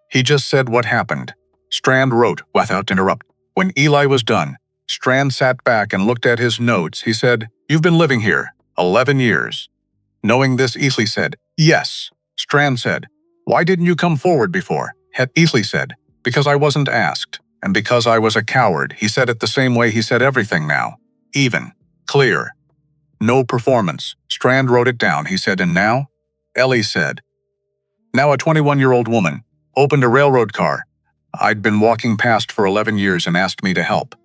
S1: He just said what happened. Strand wrote without interrupt. When Eli was done, Strand sat back and looked at his notes. He said, "You've been living here 11 years. Knowing this, Eli said, "Yes." Strand said, "Why didn't you come forward before?" Eli said, "Because I wasn't asked, and because I was a coward." He said it the same way he said everything now. Even. Clear. No performance. Strand wrote it down. He said, "And now?" Ellie said, "Now a 21-year-old woman opened a railroad car I'd been walking past for 11 years and asked me to help."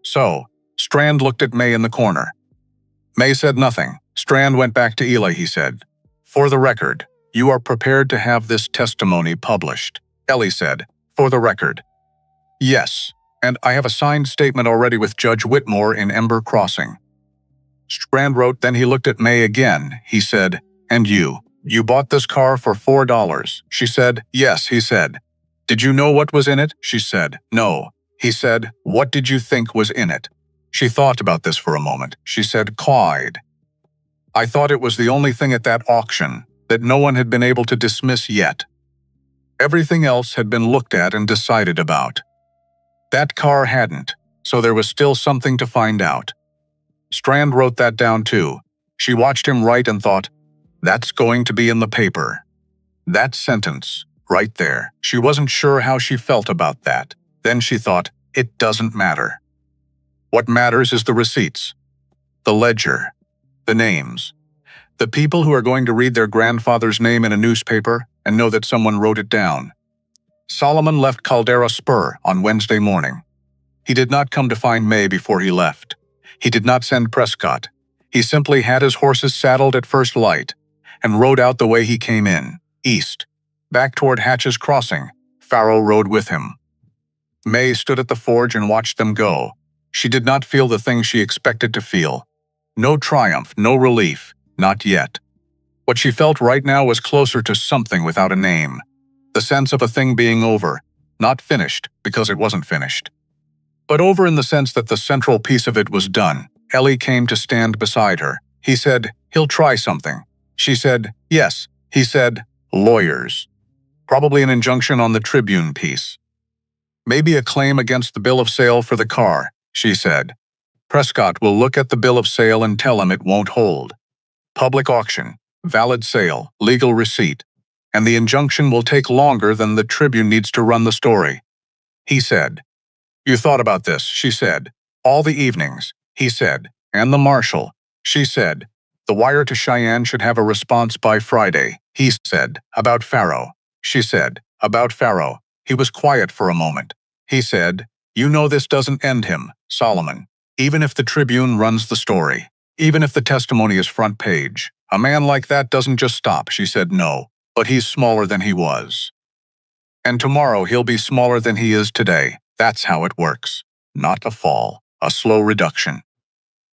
S1: So, Strand looked at May in the corner. May said nothing. Strand went back to Eli. He said, "For the record, you are prepared to have this testimony published." Ellie said, "For the record." "Yes, and I have a signed statement already with Judge Whitmore in Ember Crossing." Strand wrote. Then he looked at May again. He said, "And you bought this car for $4. She said, "Yes," he said. "Did you know what was in it?" She said, "No." He said, "What did you think was in it?" She thought about this for a moment. She said, "Clyde. I thought it was the only thing at that auction that no one had been able to dismiss yet. Everything else had been looked at and decided about. That car hadn't, so there was still something to find out." Strand wrote that down too. She watched him write and thought, "That's going to be in the paper." That sentence, right there. She wasn't sure how she felt about that. Then she thought, it doesn't matter. What matters is the receipts, the ledger, the names, the people who are going to read their grandfather's name in a newspaper and know that someone wrote it down. Solomon left Caldera Spur on Wednesday morning. He did not come to find May before he left. He did not send Prescott. He simply had his horses saddled at first light and rode out the way he came in, east, back toward Hatch's Crossing. Farrow rode with him. May stood at the forge and watched them go. She did not feel the thing she expected to feel. No triumph, no relief, not yet. What she felt right now was closer to something without a name. The sense of a thing being over, not finished because it wasn't finished, but over in the sense that the central piece of it was done, Ellie came to stand beside her. He said, "He'll try something." She said, "Yes." He said, "Lawyers. Probably an injunction on the Tribune piece. Maybe a claim against the bill of sale for the car," she said. "Prescott will look at the bill of sale and tell him it won't hold. Public auction, valid sale, legal receipt. And the injunction will take longer than the Tribune needs to run the story." He said. "You thought about this," she said. "All the evenings," he said. "And the marshal," she said. "The wire to Cheyenne should have a response by Friday," he said. "About Farrow," she said. "About Farrow." He was quiet for a moment. He said, "You know this doesn't end him, Solomon. Even if the Tribune runs the story. Even if the testimony is front page. A man like that doesn't just stop," she said. "No. But he's smaller than he was. And tomorrow he'll be smaller than he is today. That's how it works. Not a fall, a slow reduction."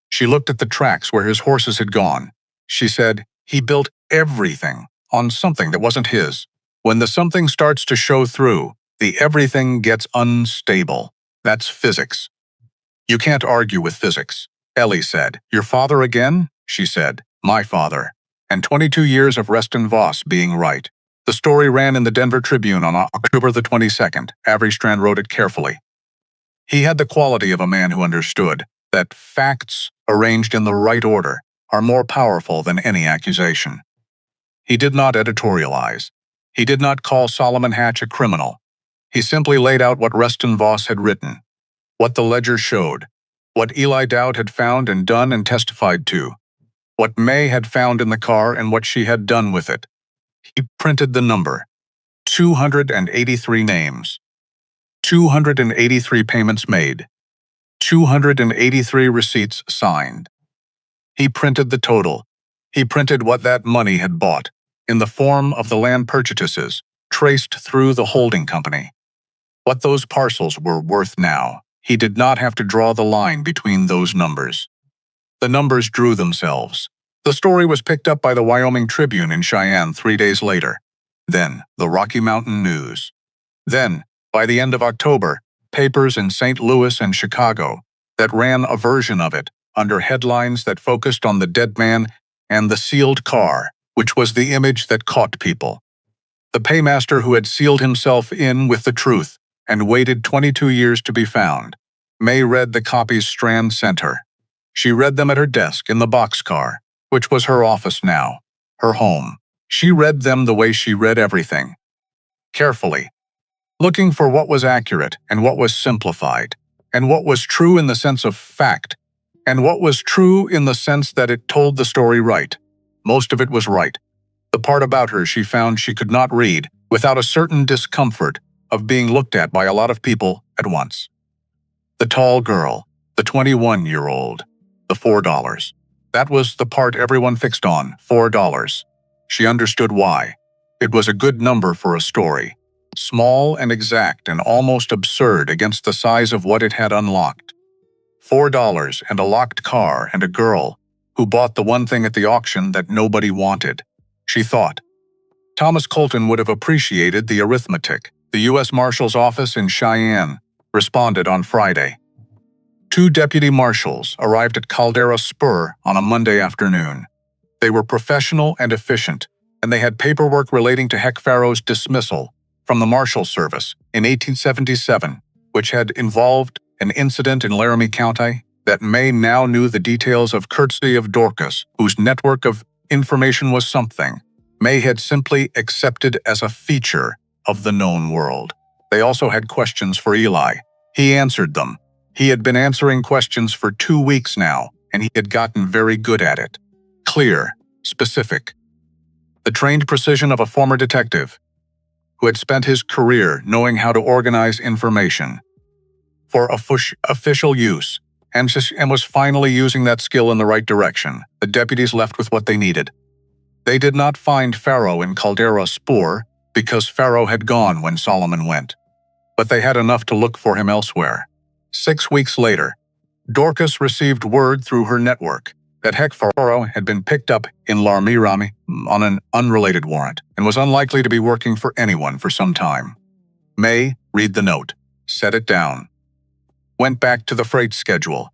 S1: She looked at the tracks where his horses had gone. She said, "He built everything on something that wasn't his. When the something starts to show through, the everything gets unstable. That's physics." "You can't argue with physics," Ellie said. "Your father again?" she said. "My father. And 22 years of Reston Voss being right." The story ran in the Denver Tribune on October the 22nd. Avery Strand wrote it carefully. He had the quality of a man who understood that facts arranged in the right order are more powerful than any accusation. He did not editorialize. He did not call Solomon Hatch a criminal. He simply laid out what Reston Voss had written, what the ledger showed, what Eli Dowd had found and done and testified to, what May had found in the car and what she had done with it. He printed the number, 283 names, 283 payments made, 283 receipts signed. He printed the total. He printed what that money had bought, in the form of the land purchases, traced through the holding company. What those parcels were worth now, he did not have to draw the line between those numbers. The numbers drew themselves. The story was picked up by the Wyoming Tribune in Cheyenne 3 days later. Then, the Rocky Mountain News. Then, by the end of October, papers in St. Louis and Chicago that ran a version of it under headlines that focused on the dead man and the sealed car, which was the image that caught people. The paymaster who had sealed himself in with the truth and waited 22 years to be found. May read the copies Strand sent her. She read them at her desk in the boxcar, which was her office now, her home. She read them the way she read everything. Carefully, looking for what was accurate and what was simplified, and what was true in the sense of fact, and what was true in the sense that it told the story right. Most of it was right. The part about her she found she could not read without a certain discomfort of being looked at by a lot of people at once. The tall girl, the 21-year-old, the $4. That was the part everyone fixed on, $4. She understood why. It was a good number for a story. Small and exact and almost absurd against the size of what it had unlocked. $4 and a locked car and a girl who bought the one thing at the auction that nobody wanted. She thought. Thomas Colton would have appreciated the arithmetic. The U.S. Marshal's office in Cheyenne responded on Friday. 2 deputy marshals arrived at Caldera Spur on a Monday afternoon. They were professional and efficient, and they had paperwork relating to Heck Farrow's dismissal from the Marshal Service in 1877, which had involved an incident in Laramie County that May now knew the details of courtesy of Dorcas, whose network of information was something May had simply accepted as a feature of the known world. They also had questions for Eli. He answered them. He had been answering questions for 2 weeks now, and he had gotten very good at it. Clear, specific. The trained precision of a former detective who had spent his career knowing how to organize information for official use and was finally using that skill in the right direction. The deputies left with what they needed. They did not find Farrow in Caldera Spur because Farrow had gone when Solomon went, but they had enough to look for him elsewhere. 6 weeks later, Dorcas received word through her network that Heck Farrow had been picked up in Laramie on an unrelated warrant and was unlikely to be working for anyone for some time. May read the note, set it down, went back to the freight schedule,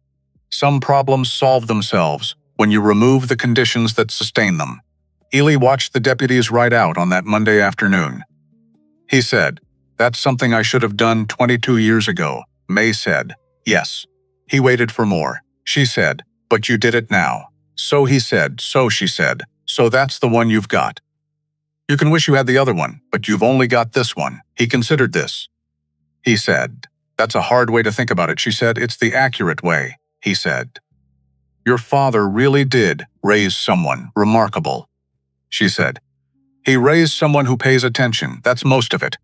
S1: Some problems solve themselves when you remove the conditions that sustain them. Ely watched the deputies ride out on that Monday afternoon. He said, "That's something I should have done 22 years ago." May said, "Yes." He waited for more. She said, "But you did it now." "So," he said. "So," she said. "So that's the one you've got. You can wish you had the other one, but you've only got this one." He considered this. He said, "That's a hard way to think about it," she said. "It's the accurate way," he said. "Your father really did raise someone remarkable," she said. "He raised someone who pays attention, that's most of it."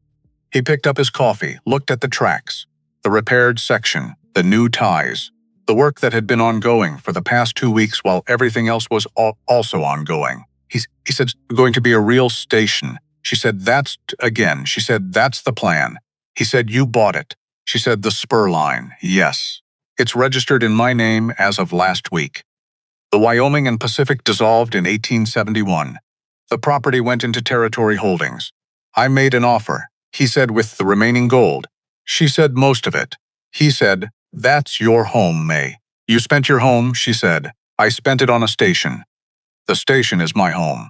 S1: He picked up his coffee, looked at the tracks, the repaired section, the new ties, the work that had been ongoing for the past 2 weeks while everything else was also ongoing. He said, "Going to be a real station." She said, She said, "That's the plan." He said, "You bought it." She said, "The spur line, yes. It's registered in my name as of last week." The Wyoming and Pacific dissolved in 1871. The property went into Territory Holdings. "I made an offer," he said, "with the remaining gold." She said, "Most of it." He said, "That's your home, May. You spent your home," she said. "I spent it on a station. The station is my home."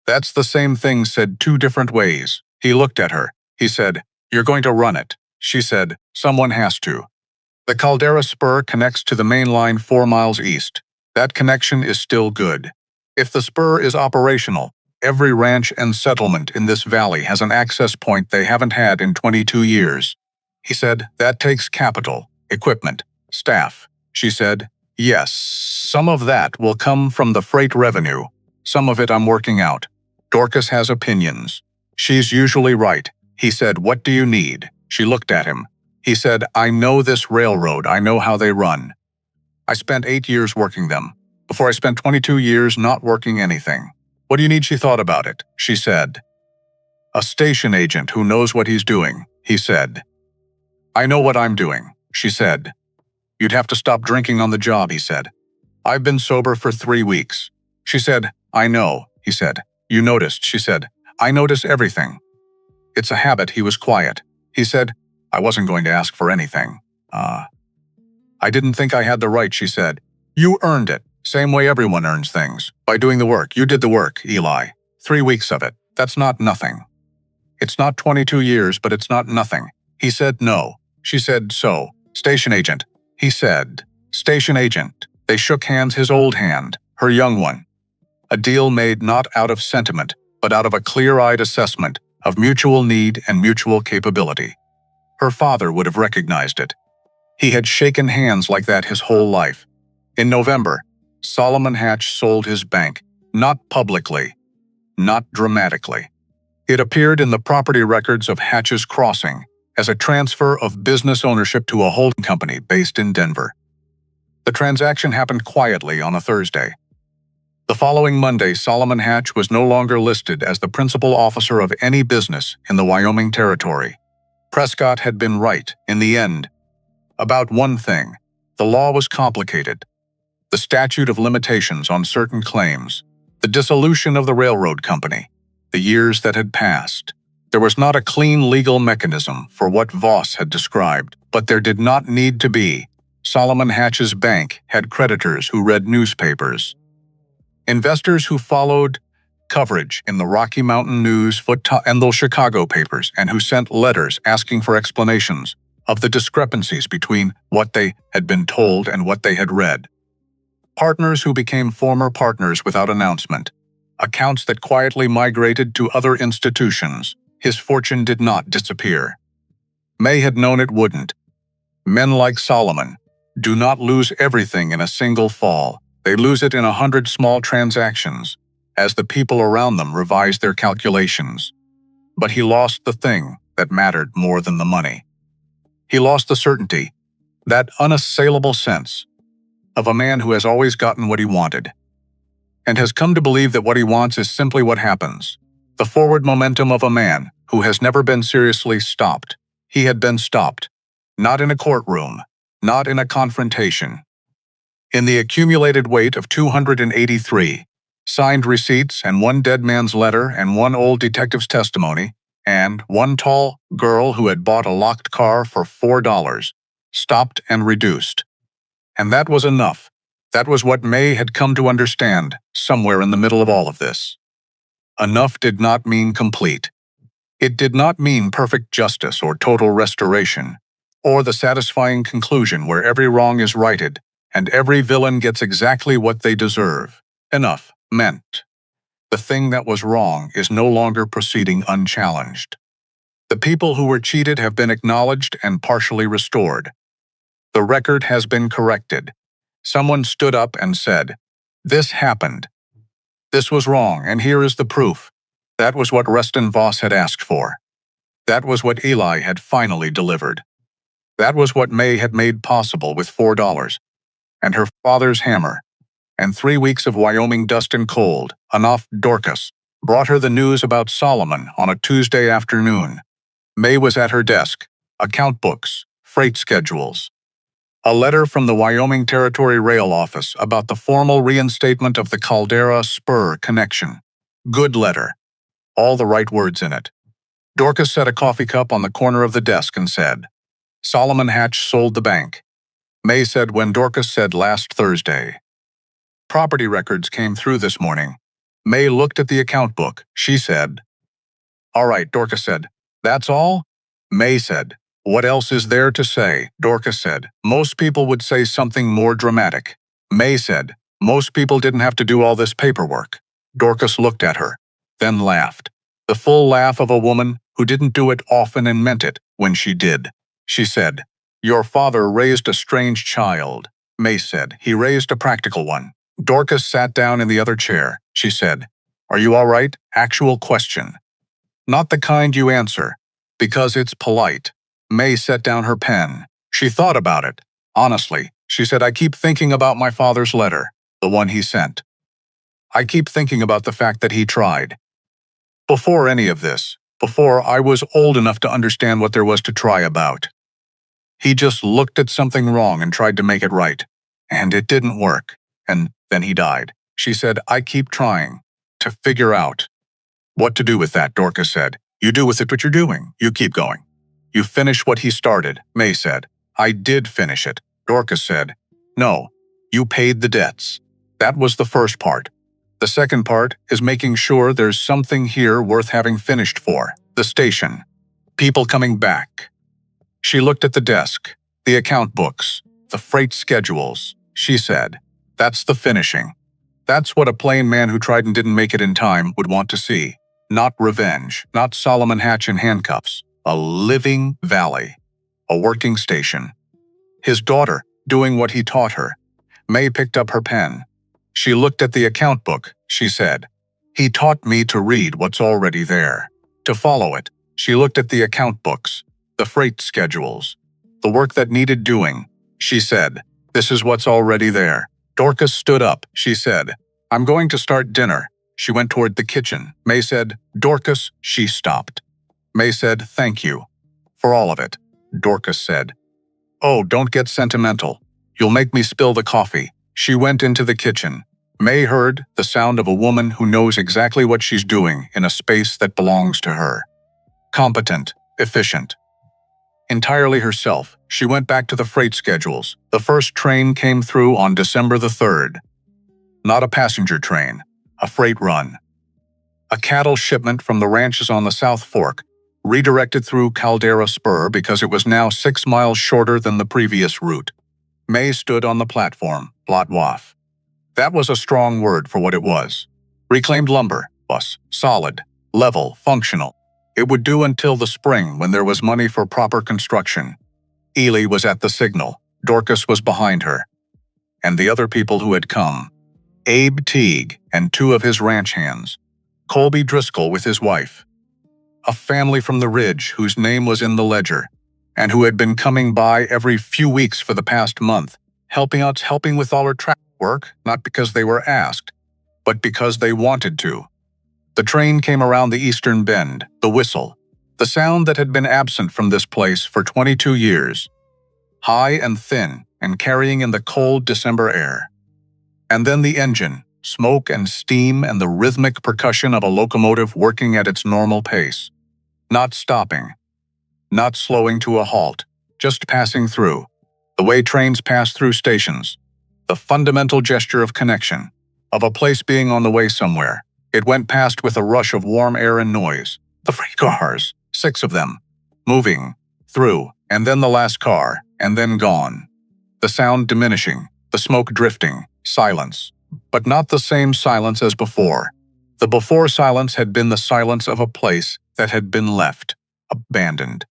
S1: "That's the same thing said 2 different ways." He looked at her. He said, "You're going to run it." She said, "Someone has to." The Caldera Spur connects to the main line 4 miles east. That connection is still good. If the spur is operational, every ranch and settlement in this valley has an access point they haven't had in 22 years. He said, "That takes capital, equipment, staff." She said, "Yes, some of that will come from the freight revenue. Some of it I'm working out. Dorcas has opinions. She's usually right." He said, "What do you need?" She looked at him. He said, "I know this railroad. I know how they run. I spent 8 years working them, before I spent 22 years not working anything." "What do you need?" She thought about it. She said, "A station agent who knows what he's doing," he said. "I know what I'm doing," she said. "You'd have to stop drinking on the job," he said. "I've been sober for 3 weeks." She said, "I know," he said. "You noticed," she said. "I notice everything." "It's a habit." He was quiet. He said, "I wasn't going to ask for anything. I didn't think I had the right," she said. "You earned it, same way everyone earns things, by doing the work. You did the work, Eli. 3 weeks of it. That's not nothing. It's not 22 years, but it's not nothing." He said, "No." She said, "So, station agent." He said, "Station agent." They shook hands, his old hand, her young one. A deal made not out of sentiment, but out of a clear-eyed assessment of mutual need and mutual capability. Her father would have recognized it. He had shaken hands like that his whole life. In November, Solomon Hatch sold his bank, not publicly, not dramatically. It appeared in the property records of Hatch's Crossing as a transfer of business ownership to a holding company based in Denver. The transaction happened quietly on a Thursday. The following Monday, Solomon Hatch was no longer listed as the principal officer of any business in the Wyoming Territory. Prescott had been right, in the end, about one thing. The law was complicated. The statute of limitations on certain claims, the dissolution of the railroad company, the years that had passed. There was not a clean legal mechanism for what Voss had described, but there did not need to be. Solomon Hatch's bank had creditors who read newspapers, investors who followed coverage in the Rocky Mountain News and the Chicago papers, and who sent letters asking for explanations of the discrepancies between what they had been told and what they had read. Partners who became former partners without announcement. Accounts that quietly migrated to other institutions. His fortune did not disappear. May had known it wouldn't. Men like Solomon do not lose everything in a single fall. They lose it in 100 small transactions, as the people around them revise their calculations. But he lost the thing that mattered more than the money. He lost the certainty, that unassailable sense, of a man who has always gotten what he wanted, and has come to believe that what he wants is simply what happens. The forward momentum of a man who has never been seriously stopped. He had been stopped, not in a courtroom, not in a confrontation. In the accumulated weight of 283, signed receipts and 1 dead man's letter and 1 old detective's testimony, and 1 tall girl who had bought a locked car for $4, stopped and reduced. And that was enough. That was what May had come to understand, somewhere in the middle of all of this. Enough did not mean complete. It did not mean perfect justice or total restoration, or the satisfying conclusion where every wrong is righted and every villain gets exactly what they deserve. Enough meant the thing that was wrong is no longer proceeding unchallenged. The people who were cheated have been acknowledged and partially restored. The record has been corrected. Someone stood up and said, "This happened. This was wrong, and here is the proof." That was what Reston Voss had asked for. That was what Eli had finally delivered. That was what May had made possible with $4 and her father's hammer, and 3 weeks of Wyoming dust and cold. Enough. Dorcas brought her the news about Solomon on a Tuesday afternoon. May was at her desk, account books, freight schedules. A letter from the Wyoming Territory Rail Office about the formal reinstatement of the Caldera Spur connection. Good letter. All the right words in it. Dorcas set a coffee cup on the corner of the desk and said, "Solomon Hatch sold the bank." May said when Dorcas said last Thursday. Property records came through this morning. May looked at the account book. She said, "All right," Dorcas said. "That's all?" May said, "What else is there to say?" Dorcas said, "Most people would say something more dramatic." May said, "Most people didn't have to do all this paperwork." Dorcas looked at her, then laughed. The full laugh of a woman who didn't do it often and meant it when she did. She said, "Your father raised a strange child." May said, "He raised a practical one." Dorcas sat down in the other chair. She said, "Are you all right?" Actual question. Not the kind you answer, because it's polite. May set down her pen. She thought about it. Honestly, she said, "I keep thinking about my father's letter, the one he sent. I keep thinking about the fact that he tried. Before any of this, before I was old enough to understand what there was to try about. He just looked at something wrong and tried to make it right. And it didn't work. And then he died." She said, "I keep trying to figure out what to do with that." Dorcas said, "You do with it what you're doing. You keep going. You finish what he started." May said, "I did finish it." Dorcas said, "No, you paid the debts. That was the first part. The second part is making sure there's something here worth having finished for. The station. People coming back." She looked at the desk, the account books, the freight schedules. She said, "That's the finishing. That's what a plain man who tried and didn't make it in time would want to see. Not revenge, not Solomon Hatch in handcuffs. A living valley. A working station. His daughter, doing what he taught her." May picked up her pen. She looked at the account book. She said, "He taught me to read what's already there, to follow it." She looked at the account books, the freight schedules, the work that needed doing. She said, "This is what's already there." Dorcas stood up. She said, "I'm going to start dinner." She went toward the kitchen. May said, "Dorcas." She stopped. May said, "Thank you. For all of it." Dorcas said, "Oh, don't get sentimental. You'll make me spill the coffee." She went into the kitchen. May heard the sound of a woman who knows exactly what she's doing in a space that belongs to her. Competent, efficient. Entirely herself, she went back to the freight schedules. The first train came through on December the 3rd. Not a passenger train, a freight run. A cattle shipment from the ranches on the South Fork, redirected through Caldera Spur because it was now 6 miles shorter than the previous route. May stood on the platform, Blotwaff. That was a strong word for what it was. Reclaimed lumber, was solid, level, functional. It would do until the spring when there was money for proper construction. Ely was at the signal. Dorcas was behind her. And the other people who had come. Abe Teague and 2 of his ranch hands. Colby Driscoll with his wife. A family from the Ridge whose name was in the ledger, and who had been coming by every few weeks for the past month, helping with all her track work, not because they were asked, but because they wanted to. The train came around the eastern bend, the whistle, the sound that had been absent from this place for 22 years, high and thin and carrying in the cold December air. And then the engine, smoke and steam and the rhythmic percussion of a locomotive working at its normal pace, not stopping, not slowing to a halt, just passing through. The way trains pass through stations. The fundamental gesture of connection. Of a place being on the way somewhere. It went past with a rush of warm air and noise. The freight cars, 6 of them, moving through, and then the last car, and then gone. The sound diminishing, the smoke drifting, silence. But not the same silence as before. The before silence had been the silence of a place that had been left, abandoned.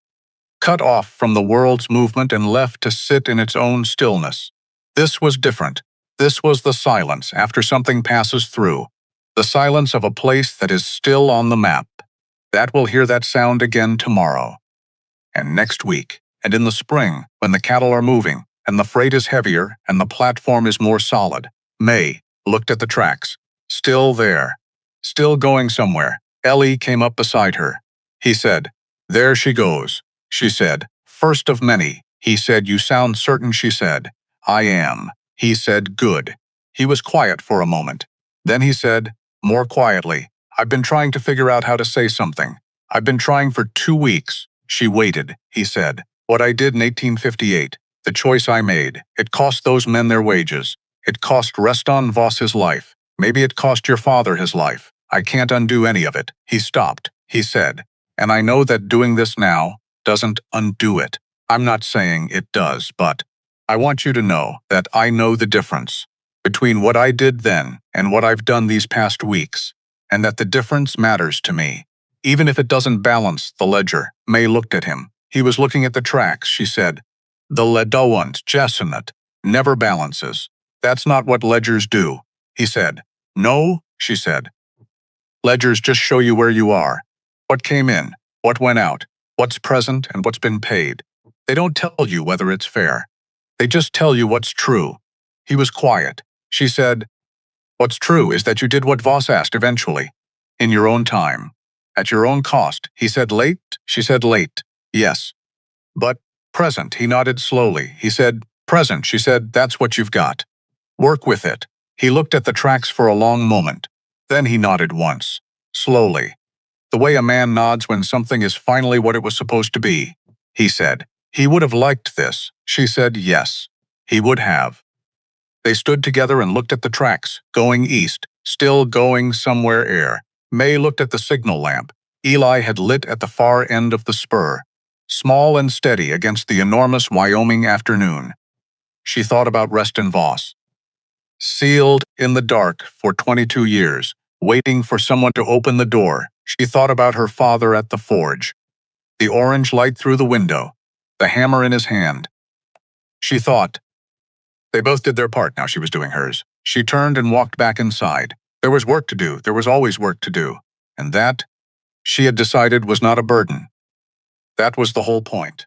S1: Cut off from the world's movement and left to sit in its own stillness. This was different. This was the silence after something passes through. The silence of a place that is still on the map. That will hear that sound again tomorrow. And next week, and in the spring, when the cattle are moving, and the freight is heavier, and the platform is more solid. May looked at the tracks. Still there. Still going somewhere. Ellie came up beside her. He said, "There she goes." She said, "First of many." He said, "You sound certain," she said. "I am." He said, "Good." He was quiet for a moment. Then he said, more quietly, "I've been trying to figure out how to say something. I've been trying for 2 weeks. She waited, he said. What I did in 1858, the choice I made, it cost those men their wages. It cost Reston Voss his life. Maybe it cost your father his life. I can't undo any of it." He stopped, he said. "And I know that doing this now doesn't undo it. I'm not saying it does, but I want you to know that I know the difference between what I did then and what I've done these past weeks, and that the difference matters to me, even if it doesn't balance the ledger." May looked at him. He was looking at the tracks, she said. "The ledawant Jessenet never balances. That's not what ledgers do," he said. "No," she said. "Ledgers just show you where you are. What came in, what went out, what's present and what's been paid. They don't tell you whether it's fair. They just tell you what's true." He was quiet. She said, "What's true is that you did what Voss asked eventually. In your own time. At your own cost." He said, "Late?" She said, "Late. Yes. But present." He nodded slowly. He said, "Present." She said, "That's what you've got. Work with it." He looked at the tracks for a long moment. Then he nodded once. Slowly. "The way a man nods when something is finally what it was supposed to be," he said. "He would have liked this." She said, "Yes. He would have." They stood together and looked at the tracks, going east, still going somewhere air. May looked at the signal lamp. Eli had lit at the far end of the spur, small and steady against the enormous Wyoming afternoon. She thought about Reston Voss. Sealed in the dark for 22 years, waiting for someone to open the door. She thought about her father at the forge. The orange light through the window, the hammer in his hand. She thought, they both did their part, now she was doing hers. She turned and walked back inside. There was work to do, there was always work to do. And that, she had decided, was not a burden. That was the whole point.